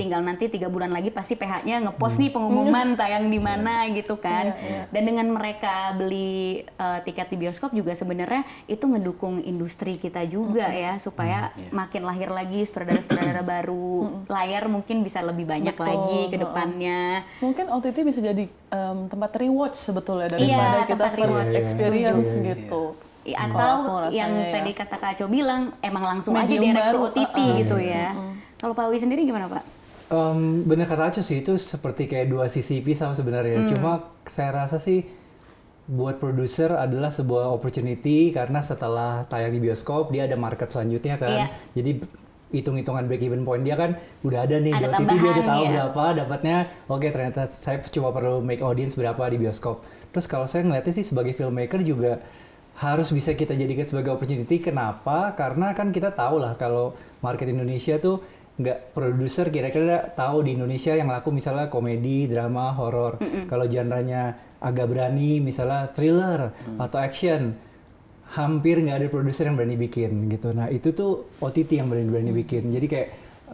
[SPEAKER 1] tinggal nanti 3 bulan lagi pasti PH-nya ngepost nih pengumuman tayang di mana gitu kan. Dan dengan mereka beli tiket di bioskop juga sebenarnya itu ngedukung industri kita juga ya, supaya makin lahir lagi sutradara-sutradara baru, layar mungkin bisa lebih banyak lagi ke depannya.
[SPEAKER 4] Mungkin OTT bisa jadi tempat rewatch sebetulnya daripada kita
[SPEAKER 1] tempat
[SPEAKER 4] first
[SPEAKER 1] rewatch.
[SPEAKER 4] experience gitu.
[SPEAKER 1] Atau yang tadi kata Kak Aco bilang emang langsung
[SPEAKER 4] Medium
[SPEAKER 1] aja direct to
[SPEAKER 4] baru,
[SPEAKER 1] OTT gitu ya. Kalau Pak Wi sendiri gimana Pak?
[SPEAKER 3] Bener kata Aco sih, itu seperti kayak dua sisi pisau sebenarnya. Cuma saya rasa sih buat produser adalah sebuah opportunity, karena setelah tayang di bioskop dia ada market selanjutnya kan. Jadi hitung-hitungan break even point dia kan udah ada nih di OTT, dia udah tahu berapa dapatnya. Oke, ternyata saya cuma perlu make audience berapa di bioskop. Terus kalau saya ngeliatnya sih sebagai filmmaker juga harus bisa kita jadikan sebagai opportunity. Kenapa? Karena kan kita tahu lah kalau market Indonesia tuh nggak, produser kira-kira tahu di Indonesia yang laku misalnya komedi, drama, horor. Kalau genre-nya agak berani misalnya thriller atau action, hampir nggak ada produser yang berani bikin gitu. Nah itu tuh OTT yang berani bikin. Jadi kayak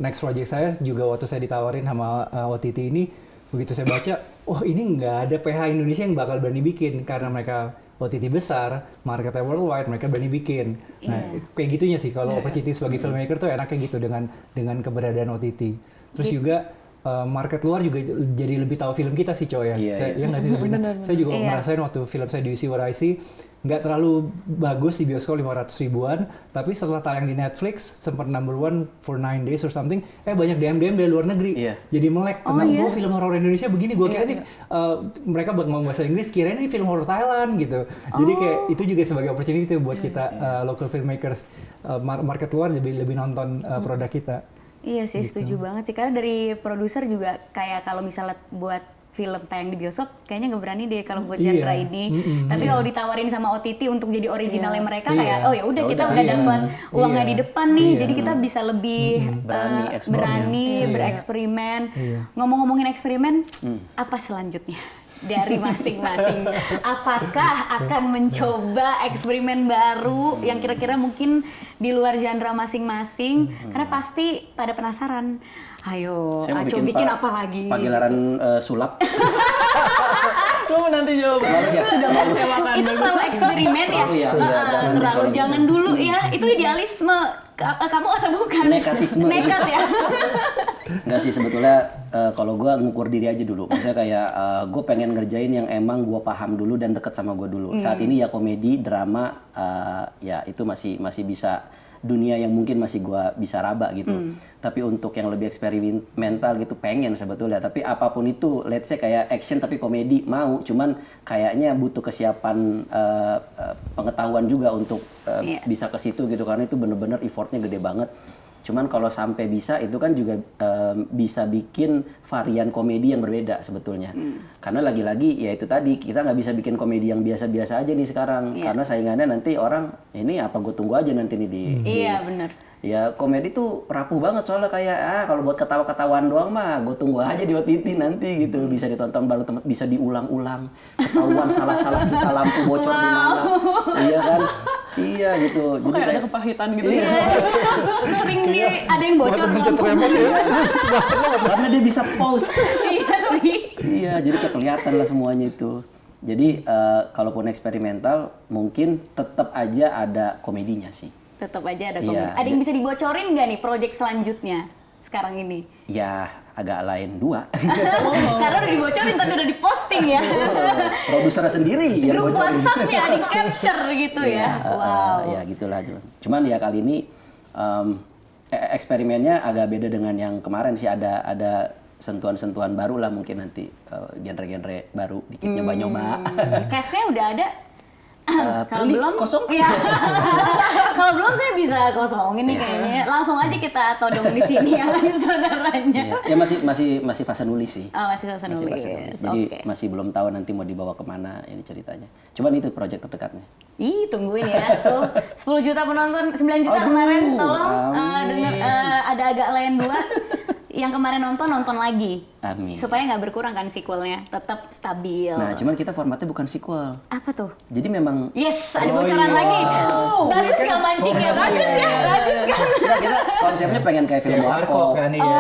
[SPEAKER 3] next project saya juga waktu saya ditawarin sama OTT ini, begitu saya baca, oh ini nggak ada PH Indonesia yang bakal berani bikin karena mereka OTT besar, marketnya worldwide, mereka berani bikin. Nah, kayak gitunya sih kalau opportunity sebagai filmmaker tuh enaknya gitu dengan keberadaan OTT. Terus juga market luar juga jadi lebih tahu film kita sih coy ya. Ya nggak sih sebenarnya. Saya juga ngerasain waktu film saya di You See What I See nggak terlalu bagus di bioskop 500 ribuan, tapi setelah tayang di Netflix sempat number 1 for 9 days or something, banyak DM dari luar negeri. Jadi melek tentang film horor Indonesia begini, gue kira nih mereka ngomong bahasa Inggris, kirain ini film horor Thailand gitu. Jadi kayak itu juga sebagai opportunity buat kita local filmmakers market luar lebih nonton produk kita.
[SPEAKER 1] Iya sih, setuju banget sih. Karena dari produser juga kayak kalau misalnya buat film tayang di bioskop, kayaknya nggak berani deh kalau buat genre ini. Tapi kalau ditawarin sama OTT untuk jadi originalnya mereka, kayak oh ya udah kita udah dapat uangnya di depan nih, jadi kita bisa lebih berani bereksperimen. Ngomong-ngomongin eksperimen, apa selanjutnya dari masing-masing? Apakah akan mencoba eksperimen baru yang kira-kira mungkin di luar genre masing-masing? Karena pasti pada penasaran. Ayo, Aco bikin apa lagi?
[SPEAKER 2] Pagelaran sulap.
[SPEAKER 4] Kamu nanti jawab. Tidak mengecewakan.
[SPEAKER 1] Itu terlalu eksperimen ya? Terlalu jangan dulu ya. Itu idealisme kamu atau bukan?
[SPEAKER 2] Nekatisme.
[SPEAKER 1] Nekat ya?
[SPEAKER 2] Enggak sih, sebetulnya kalau gue ngukur diri aja dulu. Maksudnya kayak gue pengen ngerjain yang emang gue paham dulu dan deket sama gue dulu. Saat ini ya komedi, drama, ya itu masih bisa dunia yang mungkin masih gue bisa raba gitu. Tapi untuk yang lebih eksperimental gitu pengen sebetulnya. Tapi apapun itu, let's say kayak action tapi komedi mau. Cuman kayaknya butuh kesiapan pengetahuan juga untuk bisa ke situ gitu. Karena itu bener-bener effortnya gede banget. Cuman kalau sampai bisa itu kan juga bisa bikin varian komedi yang berbeda sebetulnya. Karena lagi-lagi ya itu tadi, kita nggak bisa bikin komedi yang biasa-biasa aja nih sekarang. Karena saingannya nanti orang, ini apa gue tunggu aja nanti nih di
[SPEAKER 1] Iya benar.
[SPEAKER 2] Ya komedi tuh rapuh banget soalnya kayak kalau buat ketawa-ketawaan doang mah gue tunggu aja di OTT nanti gitu, bisa ditonton baru temen, bisa diulang-ulang, ketahuan salah-salah kita lampu bocor di mana, iya kan, iya gitu.
[SPEAKER 4] Jadi kayak ada kepahitan gitu.
[SPEAKER 1] Iya. Sering ada yang bocor lampu.
[SPEAKER 2] Karena dia bisa pause.
[SPEAKER 1] Iya sih.
[SPEAKER 2] Iya, jadi kelihatan lah semuanya itu. Jadi kalaupun eksperimental mungkin tetap aja ada komedinya sih.
[SPEAKER 1] Tetap aja ada komedi. Ada yang bisa dibocorin nggak nih proyek selanjutnya sekarang ini?
[SPEAKER 2] Ya agak lain dua.
[SPEAKER 1] Karena udah dibocorin tapi udah diposting ya.
[SPEAKER 2] Produsernya sendiri yang
[SPEAKER 1] Grup
[SPEAKER 2] bocorin.
[SPEAKER 1] WhatsApp-nya di capture gitu ya. Wow.
[SPEAKER 2] Ya gitulah cuman ya kali ini eksperimennya agak beda dengan yang kemarin sih, ada sentuhan-sentuhan baru lah mungkin nanti genre-genre baru dikit nyoba-nyoba.
[SPEAKER 1] Cast-nya udah ada. Kalau belum
[SPEAKER 2] kosong.
[SPEAKER 1] Ya. Kalau belum saya bisa kosongin nih kayaknya. Langsung aja kita todong di sini ya saudaranya.
[SPEAKER 2] Ya masih fase nulis sih.
[SPEAKER 1] Oh, masih fase nulis.
[SPEAKER 2] Jadi masih belum tahu nanti mau dibawa kemana ini ceritanya. Cuman itu proyek terdekatnya.
[SPEAKER 1] Ih, tungguin ya tuh. 10 juta penonton, 9 juta kemarin, tolong dengar ada agak lain 2. Yang kemarin nonton lagi.
[SPEAKER 2] Amin.
[SPEAKER 1] Supaya nggak berkurang kan sequelnya, tetap stabil.
[SPEAKER 2] Nah, cuman kita formatnya bukan sequel.
[SPEAKER 1] Apa tuh?
[SPEAKER 2] Jadi memang
[SPEAKER 1] Yes, ada bocoran lagi. Bagus nggak mancingnya? Bagus ya, bagus kan?
[SPEAKER 2] kita konsepnya pengen kayak film
[SPEAKER 3] Warkop
[SPEAKER 2] warkop.
[SPEAKER 3] kan iya.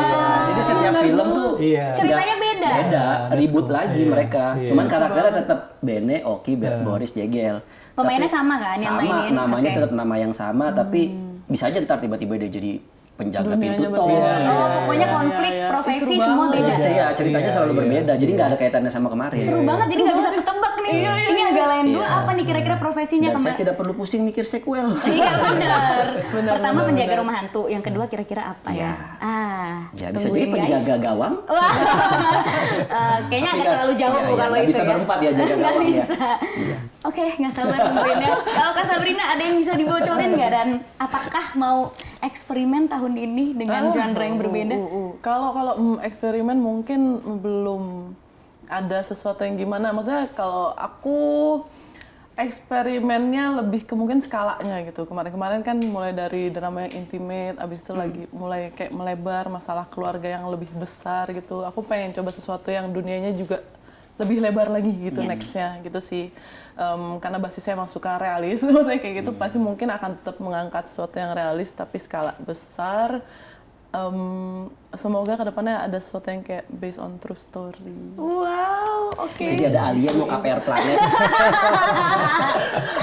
[SPEAKER 2] Jadi setiap film tuh
[SPEAKER 1] Ceritanya beda.
[SPEAKER 2] Ribut lagi mereka. Cuman karakternya tetap Bene, Oki, Boris, Jegel.
[SPEAKER 1] Pemainnya
[SPEAKER 2] Tapi
[SPEAKER 1] sama kan yang mainin?
[SPEAKER 2] Namanya
[SPEAKER 1] Oke.
[SPEAKER 2] tetap nama yang sama, tapi bisa aja ntar tiba-tiba dia jadi penjaga
[SPEAKER 4] Dunianya
[SPEAKER 2] pintu tol.
[SPEAKER 4] berbeda.
[SPEAKER 1] Oh, pokoknya konflik profesi semua beda.
[SPEAKER 2] Ceritanya selalu berbeda, jadi nggak ada kaitannya sama kemarin.
[SPEAKER 1] Seru banget, jadi nggak bisa ketebak nih. Ini agak lain 2 apa nih kira-kira profesinya
[SPEAKER 2] Dan saya
[SPEAKER 1] kemarin?
[SPEAKER 2] tidak perlu pusing mikir sequel.
[SPEAKER 1] Iya benar. Pertama penjaga rumah hantu, yang kedua kira-kira apa ya?
[SPEAKER 2] Ya bisa
[SPEAKER 1] tungguin,
[SPEAKER 2] jadi
[SPEAKER 1] guys.
[SPEAKER 2] penjaga gawang.
[SPEAKER 1] Wah, kayaknya agak terlalu jauh kalau
[SPEAKER 2] nggak
[SPEAKER 1] itu
[SPEAKER 2] bisa
[SPEAKER 1] ya.
[SPEAKER 2] berempat ya jaga
[SPEAKER 1] Nggak
[SPEAKER 2] gawang ya.
[SPEAKER 1] bisa. Oke, nggak sabar tungguinnya. Kalau Kak Sabrina ada yang bisa dibocorin nggak, dan apakah mau eksperimen tahun ini dengan genre yang berbeda?
[SPEAKER 4] Kalau eksperimen mungkin belum ada sesuatu yang gimana. Maksudnya kalau aku eksperimennya lebih ke mungkin skalanya gitu. Kemarin-kemarin kan mulai dari drama yang intimate, abis itu lagi mulai kayak melebar masalah keluarga yang lebih besar gitu. Aku pengen coba sesuatu yang dunianya juga lebih lebar lagi gitu nextnya gitu sih. Karena basisnya emang suka realis, maksudnya kayak gitu pasti mungkin akan tetap mengangkat sesuatu yang realis tapi skala besar. semoga kedepannya ada sesuatu yang kayak based on true story.
[SPEAKER 1] Wow, oke.
[SPEAKER 2] Jadi ada alien mau KPR planet.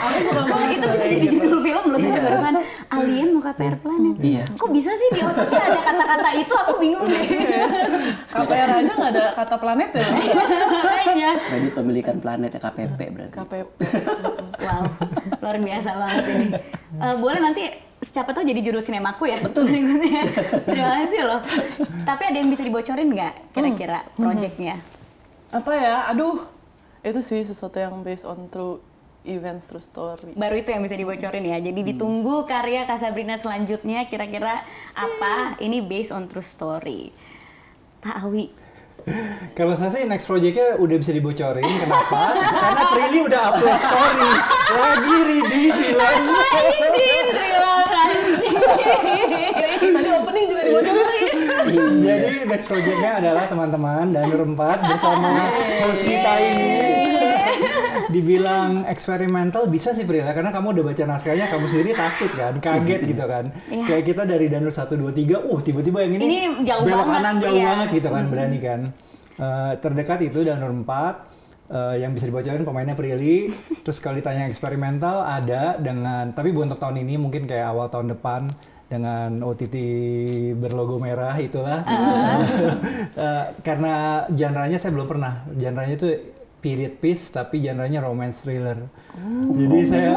[SPEAKER 4] Aku suka
[SPEAKER 1] Kalau
[SPEAKER 4] banget
[SPEAKER 1] itu bisa jadi judul film loh tadi
[SPEAKER 2] Iya.
[SPEAKER 1] barusan Alien mau KPR Planet.
[SPEAKER 2] Iya.
[SPEAKER 1] Kok bisa sih di otaknya ada kata-kata itu, aku bingung deh.
[SPEAKER 4] KPR aja nggak ada kata planet ya.
[SPEAKER 1] Makanya.
[SPEAKER 2] Kredit pemilikan planet ya, KPP berarti.
[SPEAKER 4] KPP.
[SPEAKER 1] Wow, luar biasa banget ini. Boleh nanti siapa tahu jadi judul sinemaku ya. Betul. Terima kasih loh. Tapi ada yang bisa dibocorin nggak kira-kira projectnya?
[SPEAKER 4] Apa ya? Aduh, itu sih sesuatu yang based on true events, true story.
[SPEAKER 1] Baru itu yang bisa dibocorin ya. Jadi ditunggu karya Kak Sabrina selanjutnya kira-kira apa? Ini based on true story. Pak Awi.
[SPEAKER 3] Kalau saya sih next project-nya udah bisa dibocorin. Kenapa? Karena Prilly udah upload story. Lagi ready film.
[SPEAKER 1] Izin, terima kasih.
[SPEAKER 4] Tadi opening juga dibocorin lagi.
[SPEAKER 3] Jadi next project-nya adalah teman-teman Danur 4 bersama host kita ini. Dibilang eksperimental bisa sih Prila, karena kamu udah baca naskahnya, kamu sendiri takut kan, kaget gitu kan.
[SPEAKER 1] Iya.
[SPEAKER 3] Kayak kita dari Danur 1, 2, 3, tiba-tiba yang ini
[SPEAKER 1] jauh
[SPEAKER 3] belok
[SPEAKER 1] banget,
[SPEAKER 3] kanan jauh
[SPEAKER 1] iya.
[SPEAKER 3] banget gitu kan, berani kan. Terdekat itu Danur 4, yang bisa dibocorin pemainnya Prilly. Terus kalau ditanya eksperimental ada dengan, tapi bukan untuk tahun ini, mungkin kayak awal tahun depan dengan OTT berlogo merah itulah. Karena genre-nya saya belum pernah. Genre-nya itu period piece tapi genre-nya romance thriller. Jadi saya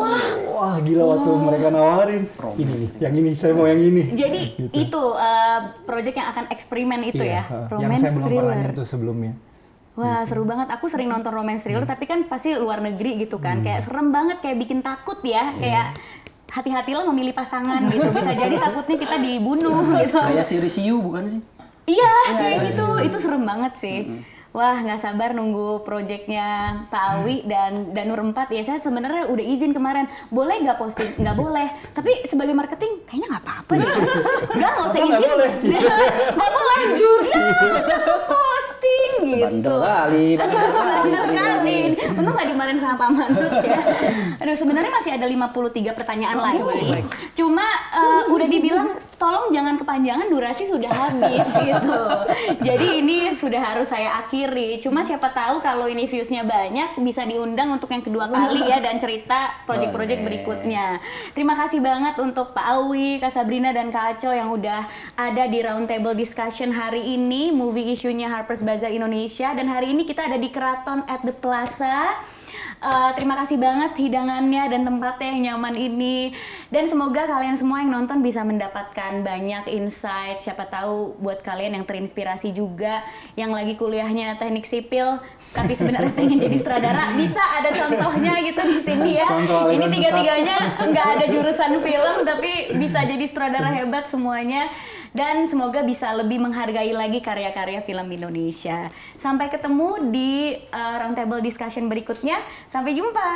[SPEAKER 3] wah gila waktu mereka nawarin ini, yang ini saya mau yang ini.
[SPEAKER 1] Jadi itu project yang akan eksperimen itu
[SPEAKER 3] Iya,
[SPEAKER 1] ya,
[SPEAKER 3] yang
[SPEAKER 1] romance
[SPEAKER 3] saya belum pernah
[SPEAKER 1] thriller.
[SPEAKER 3] nyentuh sebelumnya.
[SPEAKER 1] Wah seru banget, aku sering nonton romance thriller tapi kan pasti luar negeri gitu kan, kayak serem banget, kayak bikin takut ya, kayak hati-hatilah memilih pasangan gitu, bisa jadi takutnya kita dibunuh gitu.
[SPEAKER 2] Kayak series You bukan sih?
[SPEAKER 1] Iya kayak gitu, itu serem banget sih. Wah nggak sabar nunggu projectnya Pak Awi dan Danur 4 ya. Saya sebenarnya udah izin kemarin, boleh nggak posting? Nggak boleh, tapi sebagai marketing kayaknya nggak apa-apa deh. Nggak usah
[SPEAKER 3] Nggak
[SPEAKER 1] izin.
[SPEAKER 3] boleh?
[SPEAKER 1] Nggak boleh. Ya udah posting gitu. Bener kali. Untung nggak dimarahin sama Pak Manut ya. Aduh sebenarnya masih ada 53 pertanyaan lagi. Cuma udah dibilang tolong jangan kepanjangan, durasi sudah habis gitu. Jadi ini sudah harus saya akhiri. Cuma siapa tahu kalau ini viewsnya banyak bisa diundang untuk yang kedua kali ya dan cerita project-project berikutnya. Terima kasih banget untuk Pak Awi, Kak Sabrina dan Kak Aco yang udah ada di roundtable discussion hari ini, movie issue-nya Harper's Bazaar Indonesia, dan hari ini kita ada di Keraton at the Plaza. Terima kasih banget hidangannya dan tempatnya yang nyaman ini, dan semoga kalian semua yang nonton bisa mendapatkan banyak insight. Siapa tahu buat kalian yang terinspirasi juga, yang lagi kuliahnya teknik sipil tapi sebenarnya pengen jadi sutradara, bisa ada contohnya gitu di sini ya.
[SPEAKER 3] Contoh
[SPEAKER 1] Ini
[SPEAKER 3] Alegon
[SPEAKER 1] tiga-tiganya nggak ada jurusan film tapi bisa jadi sutradara hebat semuanya, dan semoga bisa lebih menghargai lagi karya-karya film Indonesia. Sampai ketemu di roundtable discussion berikutnya. Sampai jumpa.